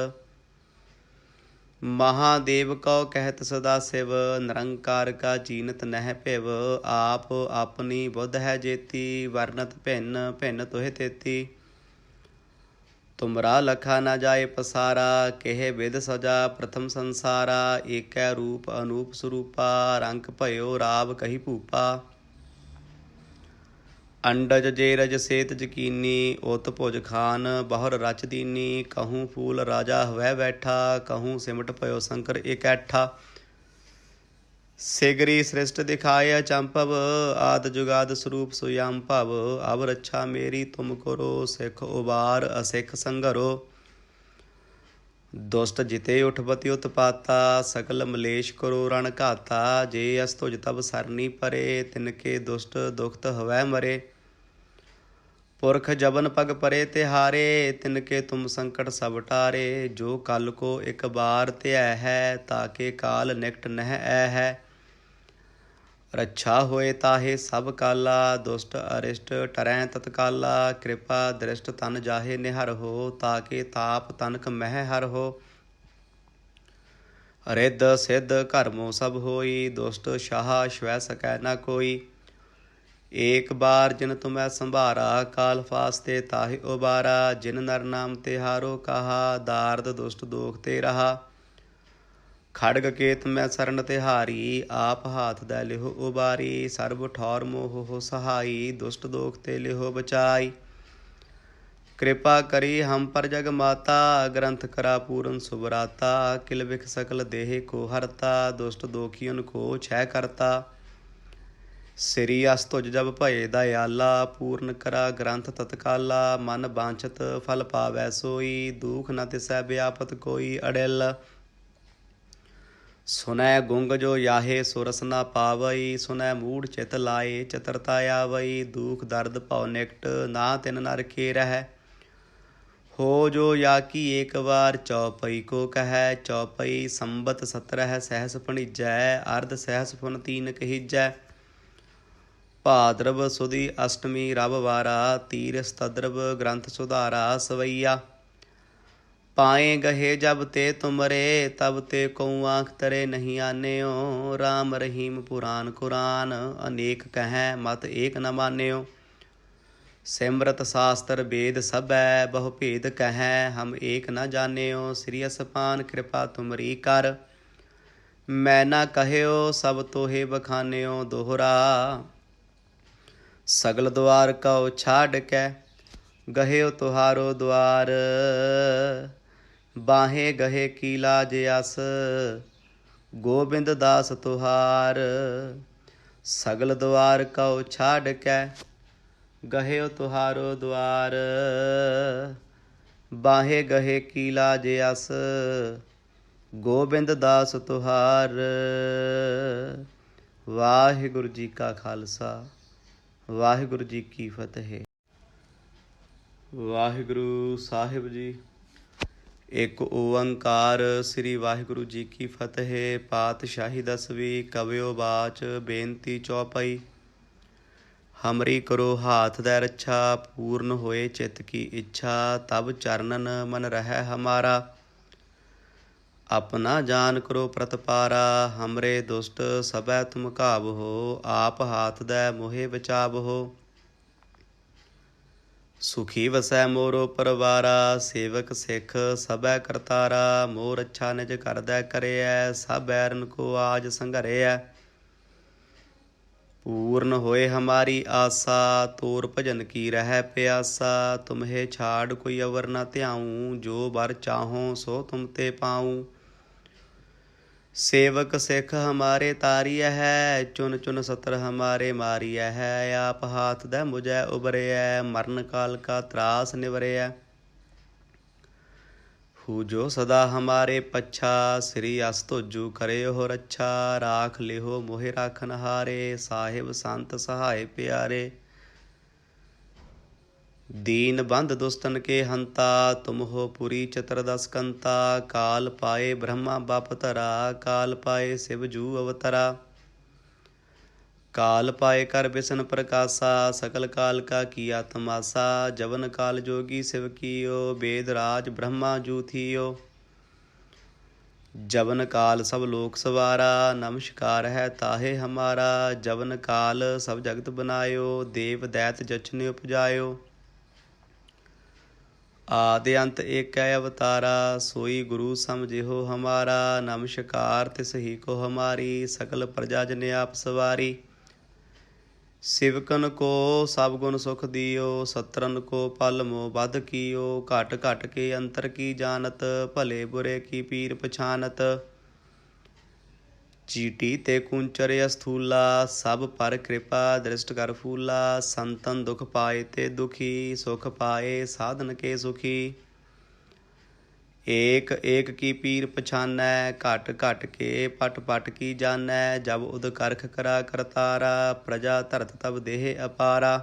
महादेव कौ कहत सदा शिव, निरंकार का चीनत नह पिव। आप अपनी बुद्ध है जेती, वर्णत भिन्न भिन्न तुह तेती। तुमरा लखा न जाए पसारा, केह विद सजा प्रथम संसारा। एकै रूप अनूप स्वरूपा, रंक भयो राव कही भूपा। अंडज जेरज सेत जकीनी, उत भुज खान बहुर रच दीनी। कहूँ फूल राजा हवै बैठा, कहूँ सिमट पयो शंकर इकैठा। सिगरी सृष्ट दिखाए अचंभव, आद जुगाद स्वरूप सुयम भव। अब रक्षा मेरी तुम करो, सिख उबार असिख संगरो। दुष्ट जिते उठपति उत्पाता, सकल मलेश करो रण घाता। जे अस तुझ तब सरनी परे, तिनके दुष्ट दुखत हवै मरे। पुरख जबन पग परे तिहारे, तिनके तुम संकट सब टारे। जो कल को एक बार त्याह है, ताके काल निकट नह है। रक्षा होए ताहे सब काला, दुष्ट अरिष्ट टरै तत्काला। कृपा दृष्ट तन जाहे निहर हो, ताके ताप तनक मह हर हो। रिद्ध सिद्ध कर्मों सब होई, दुष्ट शाह श्वै सकै न कोई। एक बार जिन तुम्हें संभारा, काल फास्ते ताहि उबारा। जिन नर नाम तिहारो कहा, दार्द दुष्ट दोख ते रहा। खड़ग केत मैं सरन तिहारी, आप हाथ दै लिहो उबारी। सर्ब ठौर मोह हो सहाई, दुष्ट दोख ते लिहो बचाई। कृपा करी हम पर जग माता, ग्रंथ करा पूरन सुभराता। किल बिख सकल देह को हरता, दुष्ट दोखियन को छह करता। श्री अस तुझ जब भये दयाला, पूर्ण करा ग्रंथ तत्काला। मन बांछत फल पावै सोई, दुख न तिसै व्यापत कोई अड़िल। सुनै गुंग जो याहे सुरस न पावई, सुनै मूढ़ चित लाए चतुरता आवई। दुख दर्द भव निकट, ना तिन नर के रह। हो जो या की एक बार चौपई को कह। चौपई संबत 17 सहस भणिजै, अर्ध सहस फुन तीन कहिजै। भाद्रव सुदी अष्टमी रब वारा, तीर स्तद्रव ग्रंथ सुधारा सवैया। पाए गहे जब ते तुमरे, तब ते कऊ आँख तरे नहीं आन्यो। राम रहीम पुराण कुरान, अनेक कहें मत एक न मान्यो। सिमरत शास्त्र वेद सबै, बहु भेद कहें हम एक न जान्यो। श्री असपान कृपा तुमरी कर, मैं न कहयो सब तोहे बखान्यो। दोहरा सगल द्वार कौ छाड़ कै, गहेओ तुहारो द्वार। बाहें गहे की लाज अस, गोबिंद दास तुहार। सगल द्वार कौ छाड़ कै गहेओ तुहारो द्वार। बाहे गहे की लाज अस गोबिंद दास तुहार। वाहिगुरु जी का खालसा वाहिगुरु जी की फतेह। ਵਾਹਿਗੁਰੂ ਸਾਹਿਬ ਜੀ। ਇੱਕ ਓੰਕਾਰ ਸ੍ਰੀ ਵਾਹਿਗੁਰੂ ਜੀ ਕੀ ਫਤਿਹ। ਪਾਤਸ਼ਾਹੀ ਦਸਵੀਂ ਕਵਿਓ ਬਾਚ ਬੇਨਤੀ ਚੌਪਈ। ਹਮਰੀ ਕਰੋ ਹਾਥ ਦੈ ਰੱਛਾ ਪੂਰਨ ਹੋਏ ਚਿੱਤ ਕੀ ਇੱਛਾ। ਤਬ ਚਰਨਨ ਮਨ ਰਹਿ ਹਮਾਰਾ ਆਪਣਾ ਜਾਨ ਕਰੋ ਪ੍ਰਤਪਾਰਾ। ਹਮਰੇ ਦੁਸ਼ਟ ਸਭੈ ਤੁਮ ਘਾਵਹੋ ਆਪ ਹਾਥ ਦੈ ਮੋਹਿ ਬਚਾਵਹੋ। ਸੁਖੀ ਵਸੈ ਮੋਰੋ ਪਰਵਾਰਾ ਸੇਵਕ ਸਿੱਖ ਸਭੈ ਕਰਤਾਰਾ। ਮੋਰ ਅੱਛਾ ਨਿਜ ਕਰਦੈ ਕਰਿਐ ਸਭ ਬੈਰਨ ਕੋ ਆਜ ਸੰਘਰਿਐ। ਪੂਰਨ ਹੋਏ ਹਮਾਰੀ ਆਸਾ ਤੋਰ ਭਜਨ ਕੀ ਰਹਿ ਪਿਆਸਾ। ਤੁਮਹੇ ਛਾੜ ਕੋਈ ਅਵਰ ਨ ਧਿਆਊ ਜੋ ਬਰ ਚਾਹੋ ਸੋ ਤੁਮ ਤੇ ਪਾਊ। सेवक सिख हमारे तारिय है चुन चुन सतर हमारे मारिय है। आप हाथ दे मुझे उबरिय मरण काल का त्रास निवरिय। हु जो सदा हमारे पच्छा श्री अस तुजु करे हो रच्छा। राख लिहो मोहि राखन हारे साहिब संत सहाय प्यारे। दीन बंध दुष्टन के हंता तुम हो पुरी चतुर्दश कंता। काल पाए ब्रह्मा बाप धरा काल पाए शिव जू अवतरा। काल पाए कर बिसन प्रकाशा सकल काल का किया तमाशा। जवन काल जोगी शिव कियो वेद राज ब्रह्मा जू थियो। जवन काल सब लोक सवारा नमस्कार है ताहे हमारा। जवन काल सब जगत बनायो देव दैत जछन उपजायो। आदि अंत एक अवतारा सोई गुरु समझिहो हमारा। नमस्कार तिस ही को हमारी सकल प्रजा जन आप सवारी। सिवकन को सब गुण सुख दियो सत्रन को पल मोह बध कियो। घट घट के अंतर की जानत भले बुरे की पीर पछानत। चीटी ते कुंचर अस्थूला सब पर कृपा दृष्ट कर फूला। संतन दुख पाए ते दुखी सुख पाए साधन के सुखी। एक एक की पीर पछानै घट घट के पट पट की जानै। जब उद करख करा करतारा प्रजा धरत तब देह अपारा।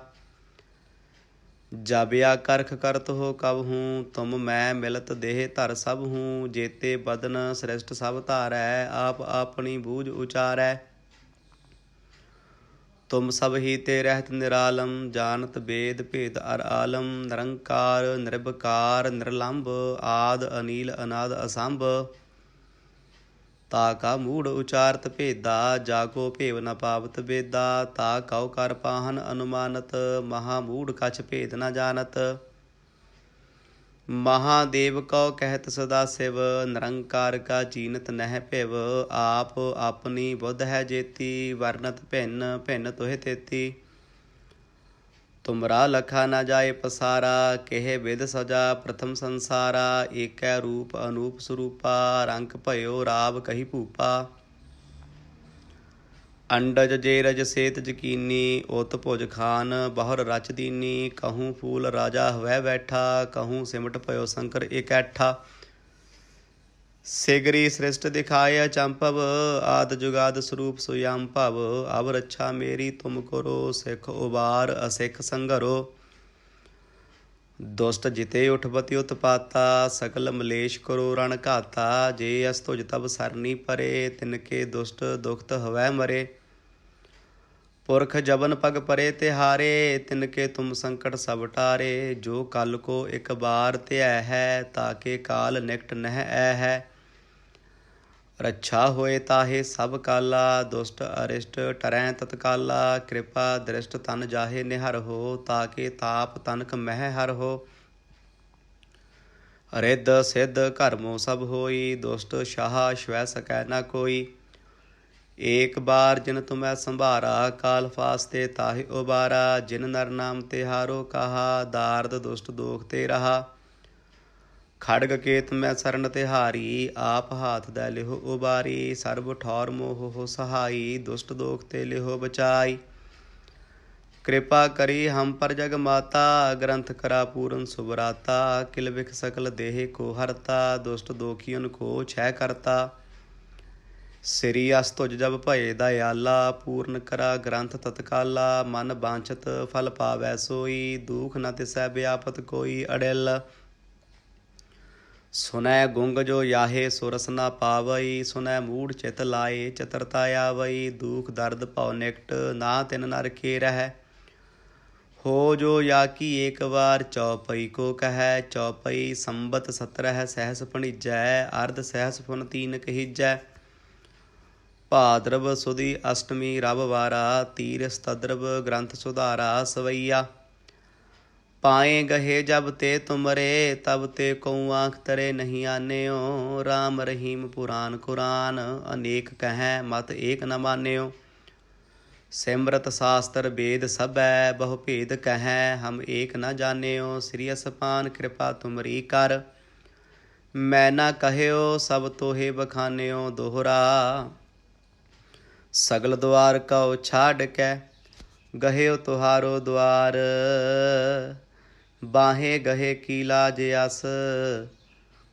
जब या करख करत हो कब हूँ तुम मैं मिलत देह धर सब हूँ। जेते बदन श्रेष्ठ सब धारै आप अपनी बूझ उचारै। तुम सब ही ते रहत निरालम जानत वेद भेद अर आलम। निरंकार निर्विकार निर्लंब आद अनील अनाद असंभ। ताका मूढ़ उचारत भेदा जाको भेव न पावत बेदा। ता कौ कर पाहन अनुमानत महामूढ़ कछ भेद न जानत। महादेव कौ कहत सदा शिव निरंकार का चीनत नह पिव। आप अपनी बुद्ध है जेती वर्णत भिन्न भिन्न तुह तेती। तुमरा लखा न जाए पसारा केह विद सजा प्रथम संसारा। एक रूप अनूप स्वरूपा रंक भयो राव कही भूपा। अंडज जेरज सेत जकीनी उत भुज खान बहुर रच दीनी। कहूँ फूल राजा हवै बैठा कहूँ सिमट भयो शंकर इकैठा। सिगरी सृष्ट दिखाय चंपव आद जुगाद स्वरूप सुयम भव। अब रक्षा मेरी तुम करो सिख उबार असिख संघरो। दुष्ट जिते उठपति उत्पाता सकल मलेश करो रण घाता। जे अस तुझ तब सरनी परे तिनके दुष्ट दुखत हवै मरे। पुरख जबन पग परे तिहारे तिनके तुम संकट सब टारे। जो कल को एक बार त्याय है ताके काल निकट नह ऐ है। रक्षा होए ताहे सब काला दुष्ट अरिष्ट टरैं तत्काला। कृपा दृष्ट तन जाहे निहर हो ताके ताप तनक मह हर हो। रिद्ध सिद्ध कर्मों सब होई दुष्ट शाह श्वै सकै न कोई। एक बार जिन तुम्हें संभारा काल फास्ते ताहि उबारा। जिन नर नाम तिहारो कहा दार्द दुष्ट दोख ते रहा। खड़ग केत मैं सरन तिहारी, आप हाथ दै लिहो उबारी। सर्ब ठौर मोह हो सहाई, दुष्ट दोख ते लिहो बचाई। कृपा करी हम पर जग माता, ग्रंथ करा पूरन सुभराता। किल बिख सकल देह को हरता, दुष्ट दोखियन को छह करता। श्री अस तुझ जब भये दयाला, पूर्ण करा ग्रंथ तत्काला। मन बांछत फल पावै सोई, दुख न तिसै व्यापत कोई। अड़िल सुनै गुंग जो याहे सुरस न पावई, सुनै मूढ़ चित लाए चतुरता आवई। दुख दर्द पौ निकट, ना तिन नर के रह। हो जो या की एक बार चौपई को कहै। चौपई संबत 17 सहस भणिजै, अर्ध सहस फुन तीन कहिजै। भाद्रव सुदी अष्टमी रविवारा, तीर सतद्रव ग्रंथ सुधारा। सवैया पाए गहे जब ते तुमरे, तब ते कऊँ आँख तरे नहीं आन्यो। राम रहीम पुराण कुरान, अनेक कहें मत एक न मान्यो। सिमरत शास्त्र वेद सबै, बहु भेद कहें हम एक न जान्यो। श्री असपान कृपा तुमरी कर, मैं न कहयो सब तोहे बखान्यो। दोहरा सगल द्वार कौ छाड़ कै, गहेओ तुहारो द्वार। बाहे गहे की लाज अस,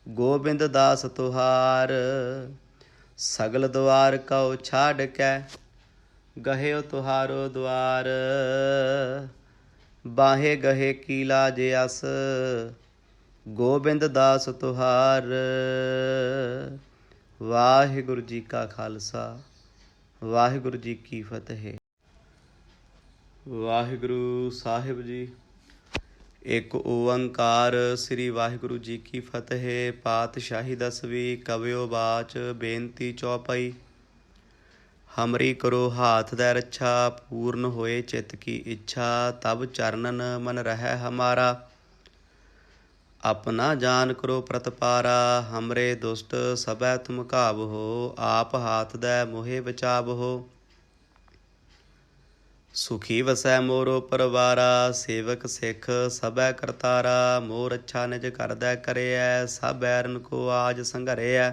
गोबिंद दास तुहार। सगल द्वार कौ छाड़ कै, गहेओ तुहारो द्वार। बाहे गहे की लाज अस, गोबिंद दास तुहार। वाहिगुरु जी का खालसा, वाहिगुरु जी की फतेह। वाहिगुरु साहिब जी एक ओंकार। श्री वाहिगुरु जी की फतेह। पातशाही दसवीं कवियो बाच, बेनती चौपाई। हमरी करो हाथ दै रक्षा, पूर्ण होए चित्त की इच्छा। तब चरणन मन रहै हमारा, अपना जान करो प्रतपारा। हमरे दुष्ट सबै तुम काबहो, आप हाथ दै मोहे बचाबहो। सुखी वसै मोरो परवारा, सेवक सिख सबै करतारा। मोर अच्छा निज कर दै करैै, सब बैरन को आज संघरैै।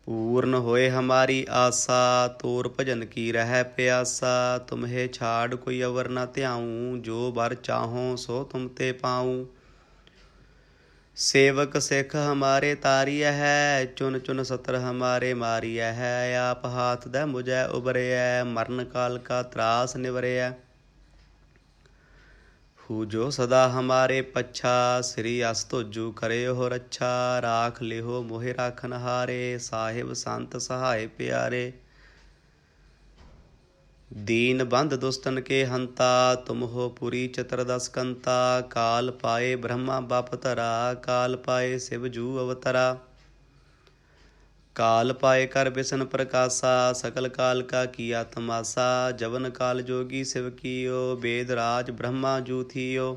पूर्ण होए हमारी आशा, तोर भजन की रह प्यासा। तुम्हें छाड़ कोई अवर न ध्याऊँ, जो बर चाहो सो तुम ते पाऊँ। सेवक सिख हमारे तारिय है, चुन चुन सत्र हमारे मारिय है। आप हाथ दै मुझे उबरैै, मरण काल का त्रास निवरैै। पूजो सदा हमारे पच्छा, श्री अस तुजु करयो रक्षा। राख लिहो मोहि राखन हारे, साहिब संत सहाय प्यारे। दीन बंध दुष्टन के हंता, तुम हो पुरी चतुर्दश कंता। काल पाए ब्रह्मा बाप धरा, काल पाए शिव जू अवतरा। काल पाए कर बिसन प्रकाशा, सकल काल का किया तमाशा। जवन काल जोगी शिव कियो, वेद राज ब्रह्मा जू थियो।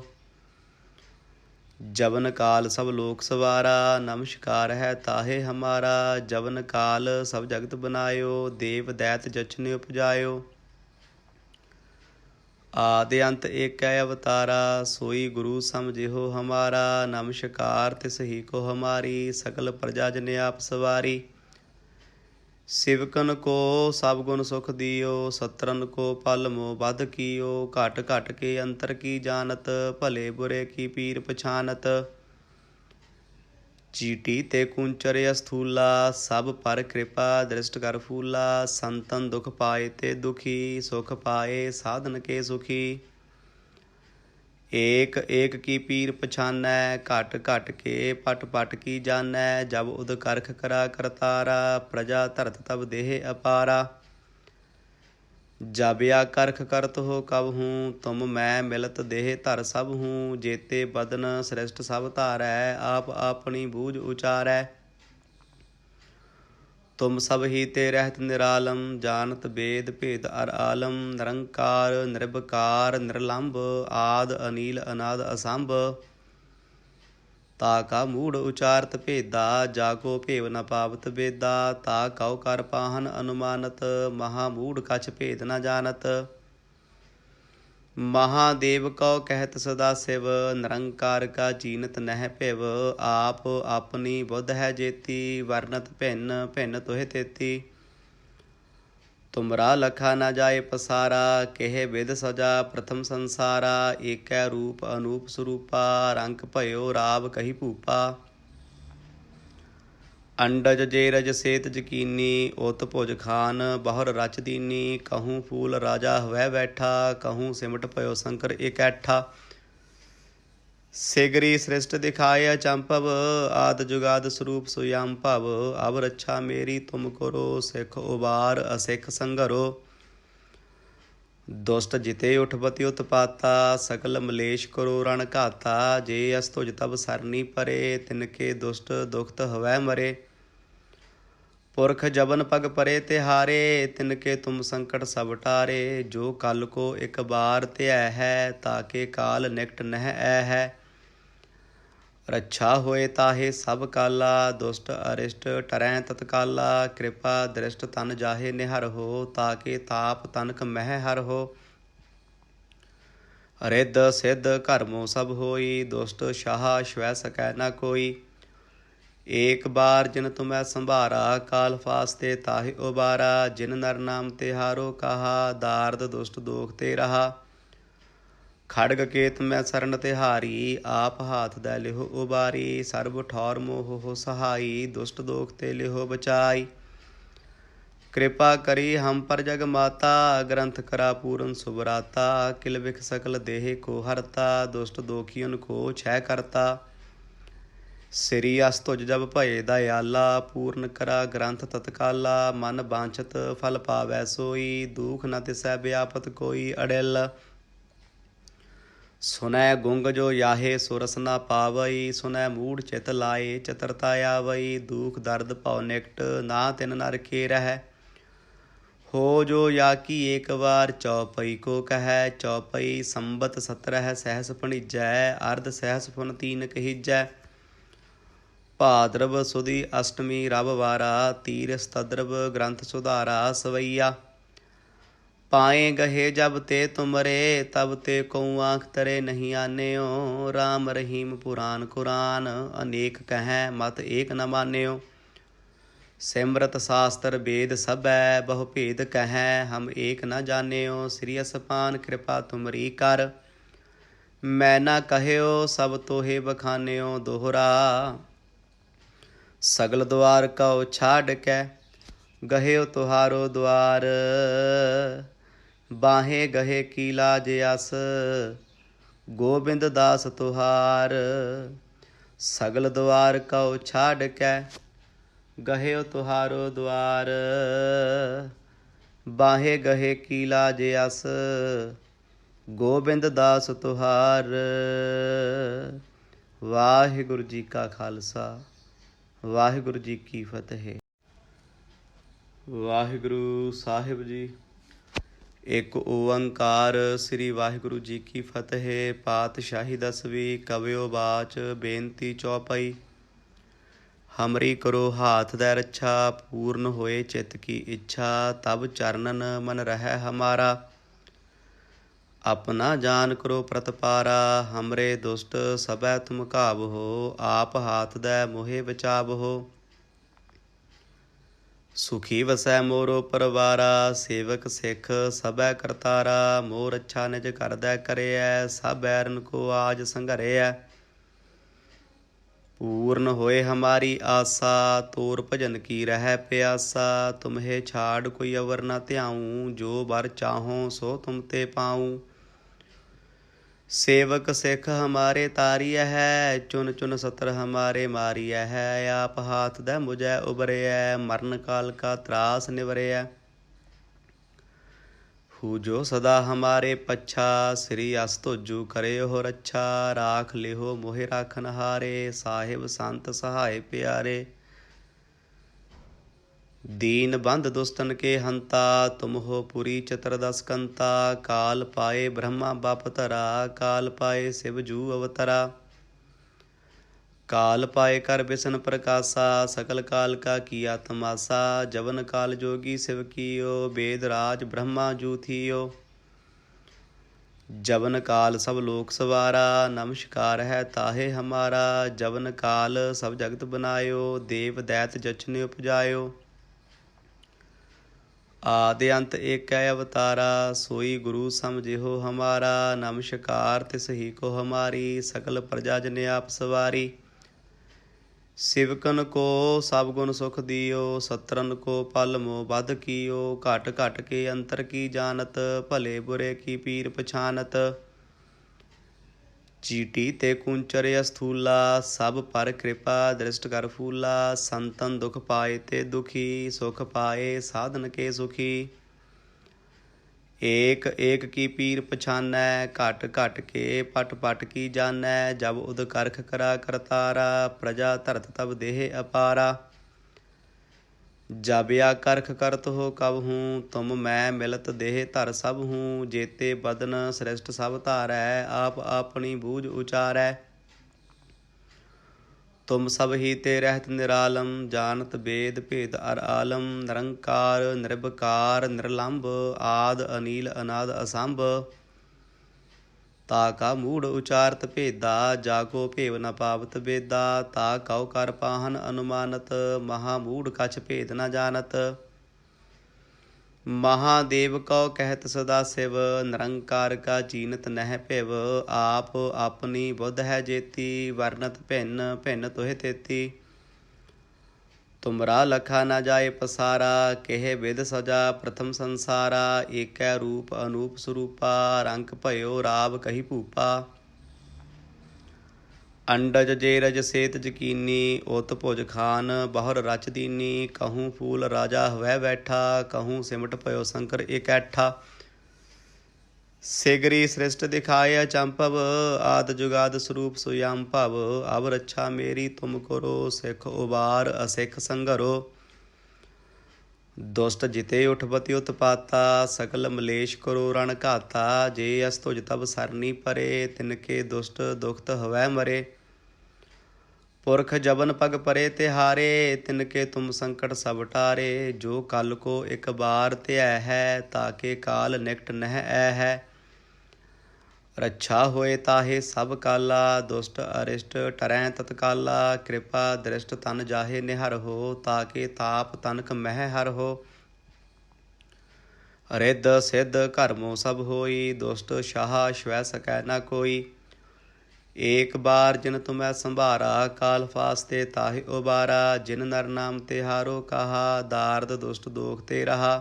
जवन काल सब लोक सवारा, नमस्कार है ताहे हमारा। जवन काल सब जगत बनायो, देव दैत जछन उपजायो। आदि अंत एक अवतारा, सोई गुरु समझिहो हमारा। नमस्कार तिस ही को हमारी, सकल प्रजा जन आप सवारी। सिवकन को सब गुण सुख दियो, सत्रन को पल मोह बध कियो। घट घट के अंतर की जानत, भले बुरे की पीर पछानत। चीटी ते कुंचर अस्थूला, सब पर कृपा दृष्ट कर फूला। संतन दुख पाए ते दुखी, सुख पाए साधन के सुखी। एक एक की पीर पछानै, घट घट के पट पट की जानै। जब उद करख करा करतारा, प्रजा धरत तब देह अपारा। जब या करख करत हो कब हूँ, तुम मैं मिलत देह धर सब हूँ। जेते बदन श्रेष्ठ सब धारै, आप अपनी बूझ उचारै। तुम सब ही ते रहत निरालम, जानत वेद भेद अर आलम। निरंकार निर्विकार निर्लंब, आद अनील अनाद असंभ। ताका मूढ़ उचारत भेदा, जाको भेव न पावत बेदा। ता कौ कर पाहन अनुमानत, महामूढ़ कछ भेद न जानत। महादेव कौ कहत सदा शिव, निरंकार का चीनत नह पिव। आप अपनी बुध है जेती, वर्णत भिन्न भिन्न तुह तेती। तुमरा लखा न जाए पसारा, केह विद सजा प्रथम संसारा। एकै रूप अनूप स्वरूपा, रंक भयो राव कही भूपा। अंडज जेरज सेत जकीनी, उत भुज खान बहुर रच दीनी। कहूँ फूल राजा हवै बैठा, कहूँ सिमट भयो शंकर इकैठा। सिगरी सृष्ट दिखाए अचंभव, आद जुगाद स्वरूप सुयंभव। अब रक्षा मेरी तुम करो, सिख उबार असिख संगरो। दुष्ट जिते उठपति उत्पाता, सकल मलेश करो रण घाता। जे अस तुझ तब सरनी परे, तिनके दुष्ट दुखत हवै मरे। पुरख जबन पग परे तिहारे, तिनके तुम संकट सब टारे। जो कल को एक बार त्याह है, ताके काल निकट नह है। रक्षा होए ताहे सब काला, दुष्ट अरिष्ट टरै तत्काला। कृपा दृष्ट तन जाहे निहर हो, ताके ताप तनक मह हर हो। रिद्ध सिद्ध कर्मों सब होई, दुष्ट शाह श्वै सकै न कोई। एक बार जिन तुम्हें संभारा, काल फास्ते ताहि उबारा। जिन नर नाम तिहारो कहा, दार्द दुष्ट दोख ते रहा। खड़ग केत मैं सरन तिहारी, आप हाथ दै लिहो उबारी। सर्ब ठौर मोह हो सहाई, दुष्ट दोख ते लिहो बचाई। कृपा करी हम पर जग माता, ग्रंथ करा पूरन सुबराता। किल बिख सकल देह को हरता, दुष्ट दोखियन को छह करता। श्री अस तुझ जब भये दयाला, पूर्ण करा ग्रंथ तत्काला। मन बांछत फल पावै सोई, दुख न तिसै व्यापत कोई अड़िल। सुनै गुंग जो याहे सुरस न पावई, सुनै मूढ़ चित लाए चतुरता आवई। दुख दर्द पौ निकट, ना तिन नर के रह। हो जो या की एक बार, चौपई को कह। चौपई संबत 17 सहस भणिजै, अर्ध सहस फुन तीन कहिजै। भाद्रव सुदी अष्टमी रविवारा, तीर सतद्रव ग्रंथ सुधारा सवैया। पाए गहे जब ते तुमरे, तब ते कऊ आँख तरे नहीं आन्यो। राम रहीम पुराण कुरान, अनेक कहें मत एक न मान्यो। सिमरत शास्त्र वेद सबै, बहु भेद कहें हम एक न जान्यो। श्री असपान कृपा तुमरी कर, मैं न कहयो सब तोहे बखान्यो। दोहरा सगल द्वार कौ छाड़ कै, गहेओ तुहारो द्वार। बाहे गहे की लाज अस, गोबिंद दास तुहार। सगल द्वार कौ छाड़ कै, गहेओ तुहारो द्वार। बाहे गहे की लाज अस, गोबिंद दास तुहार। वाहिगुरु जी का खालसा, ਵਾਹਿਗੁਰੂ ਜੀ ਕੀ ਫਤਿਹ। ਵਾਹਿਗੁਰੂ ਸਾਹਿਬ ਜੀ। ਇੱਕ ਓੰਕਾਰ ਸ੍ਰੀ ਵਾਹਿਗੁਰੂ ਜੀ ਕੀ ਫਤਿਹ। ਪਾਤਸ਼ਾਹੀ ਦਸਵੀਂ ਕਵਿਓ ਬਾਚ, ਬੇਨਤੀ ਚੌਪਈ। ਹਮਰੀ ਕਰੋ ਹਾਥ ਦੈ ਰੱਛਾ, ਪੂਰਨ ਹੋਏ ਚਿਤ ਕੀ ਇੱਛਾ। ਤਬ ਚਰਨਨ ਮਨ ਰਹਿ ਹਮਾਰਾ, अपना जान करो प्रतपारा। हमरे दुष्ट सबै तुम काबहो, आप हाथ दै मोहे बचाबहो। सुखी वसै मोरो परवारा, सेवक सिख सबै करतारा। मोर अच्छा निज करदै करैयै, सब बैरन को आज संघरैयै। पूर्ण होए हमारी आसा, तोर भजन की रह प्यासा। तुम्हें छाड़ कोई अवर न ध्याऊँ, जो बर चाहो सो तुम ते पाऊँ। सेवक सिख हमारे तारिय है, चुन चुन सत्र हमारे मारिय है। आप हाथ दै मुझै उबरैयै, मरण काल का त्रास निवरैयै। पूजो सदा हमारे पच्छा, श्री अस तुजु करे हो रच्छा। राख लिहो मोहि राखन हारे, साहिब संत सहाय प्यारे। दीन बंध दुष्टन के हंता, तुम हो पुरी चतुर्दश कंता। काल पाए ब्रह्मा बाप धरा, काल पाए शिव जू अवतरा। काल पाए कर बिसन प्रकाशा, सकल काल का किया तमाशा। जवन काल जोगी शिव कियो, वेद राज ब्रह्मा जू थियो। जवन काल सब लोक सवारा, नमस्कार है ताहे हमारा। जवन काल सब जगत बनायो, देव दैत जचने उपजायो। आदि अंत एक अवतारा, सोई गुरु समझिहो हमारा। नमस्कार तिस ही को हमारी, सकल प्रजा जन आप सवारी। सिवकन को सब गुण सुख दियो, सत्रन को पल मोह बध कियो। घट घट के अंतर की जानत, भले बुरे की पीर पछानत। चीटी ते कुंचर अस्थूला, सब पर कृपा दृष्ट कर फूला। संतन दुख पाए ते दुखी, सुख पाए साधन के सुखी। एक एक की पीर पछानै, घट घट के पट पट की जानै। जब उद करख करा करतारा, प्रजा धरत तब देह अपारा। जब या करख करत हो कब हूँ, तुम मैं मिलत देह धर सब हूँ। जेते बदन श्रेष्ठ सब धारै, आप अपनी बूझ उचारै। तुम सब ही ते रहत निरालम, जानत वेद भेद अर आलम। निरंकार निर्विकार निर्लंब, आद अनील अनाद असंभ। ताका मूढ़ उचारत भेदा, जाको भेव न पावत बेदा। ता कौ कर पाहन अनुमानत, महामूढ़ कछ भेद न जानत। महादेव कौ कहत सदा शिव, निरंकार का चीनत नह पिव। आप अपनी बुद्ध है जेती, वर्णत भिन्न भिन्न तुह तेती। तुमरा लखा न जाए पसारा, केह विद सजा प्रथम संसारा। एकै रूप अनूप स्वरूपा, रंक भयो राव कही भूपा। अंडज जेरज सेत जकीनी, उत भुज खान बहुर रच दीनी। कहूँ फूल राजा हवै बैठा, कहूँ सिमट भयो शंकर इकैठा। सिगरी सृष्ट दिखाए अचंभव, आद जुगाद स्वरूप सुयंभव। अब रक्षा मेरी तुम करो, सिख उबार असिख संघरो। दुष्ट जिते उठपति उत्पाता, सकल मलेश करो रण घाता। जे अस तुझ तब सरनी परे, तिनके दुष्ट दुखत हवै मरे। पुरख जबन पग परे तिहारे, तिनके तुम संकट सब टारे। जो कल को एक बार त्याह है, ताके काल निकट नह है। रक्षा होए ताहे सब काला, दुष्ट अरिष्ट टरैं तत्काला। कृपा दृष्ट तन जाहे निहर हो, ताके ताप तनक मह हर हो। रिद्ध सिद्ध कर्मों सब होई, दुष्ट शाह श्वै सकै न कोई। एक बार जिन तुम्हें संभारा, काल फास्ते ताहि उबारा। जिन नर नाम तिहारो कहा, दार्द दुष्ट दोख ते रहा।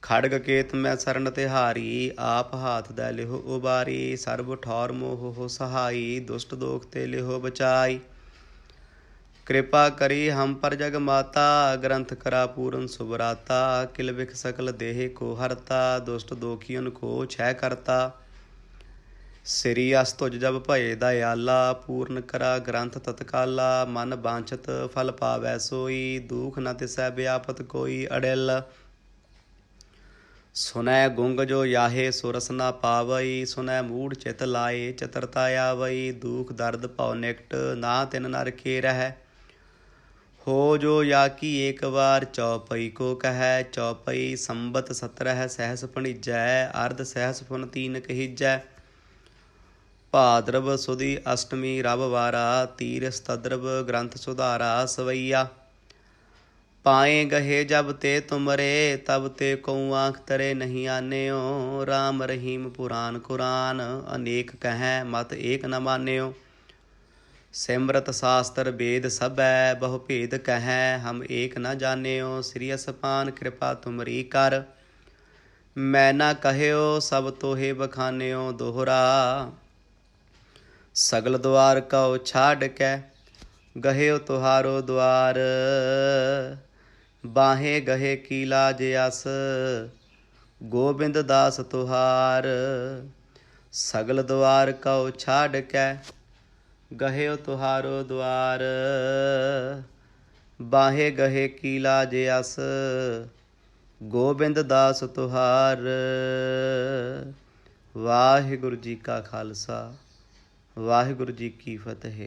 खड़ग केत मैं शरण तिहारी, आप हाथ दै लिहो उबारी। सर्ब ठौर मोह हो सहाई, दुष्ट दोख ते लिहो बचाई। कृपा करी हम पर जग माता, ग्रंथ करा पूरन सुबराता। किल बिख सकल देह को हरता, दुष्ट दोखियन को छह करता। श्री अस तुझ जब भये दयाला, पूर्ण करा ग्रंथ तत्काला। मन बांछत फल पावै सोई, दुख न तिसै व्यापत कोई अड़िल। सुनै गुंग जो याहे सुरस न पावई, सुनै मूढ़ चित लाए चतुरता आवई। दुख दर्द भव निकट, ना तिन नर के रह। हो जो या की एक बार, चौपई को कह। चौपई संबत 17 सहस भणिजै, अर्ध सहस फुन तीन कहिजै। भाद्रव सुदी अष्टमी रविवारा, तीर सतद्रव ग्रंथ सुधारा सवैया। पाए गहे जब ते तुमरे, तब ते कौ आँख तरे नहीं आन्यो। राम रहीम पुराण कुरान, अनेक कहें मत एक न मान्यो। सिमरत शास्त्र वेद सबै, बहु भेद कहें हम एक न जान्यो। श्री असपान कृपा तुमरी कर, मैं न कहयो सब तोहे बखान्यो। दोहरा सगल द्वार कौ छाड़ कै, गहे तुहारो द्वार। बाहे गहे की लाज अस, गोबिंद दास तुहार। सगल द्वार कौ छाड़ कै, गहे तुहारो द्वार। बाहे गहे की लाज अस, गोबिंद दास तुहार। वाहिगुरु जी का खालसा, वाहिगुरु जी की फतेह।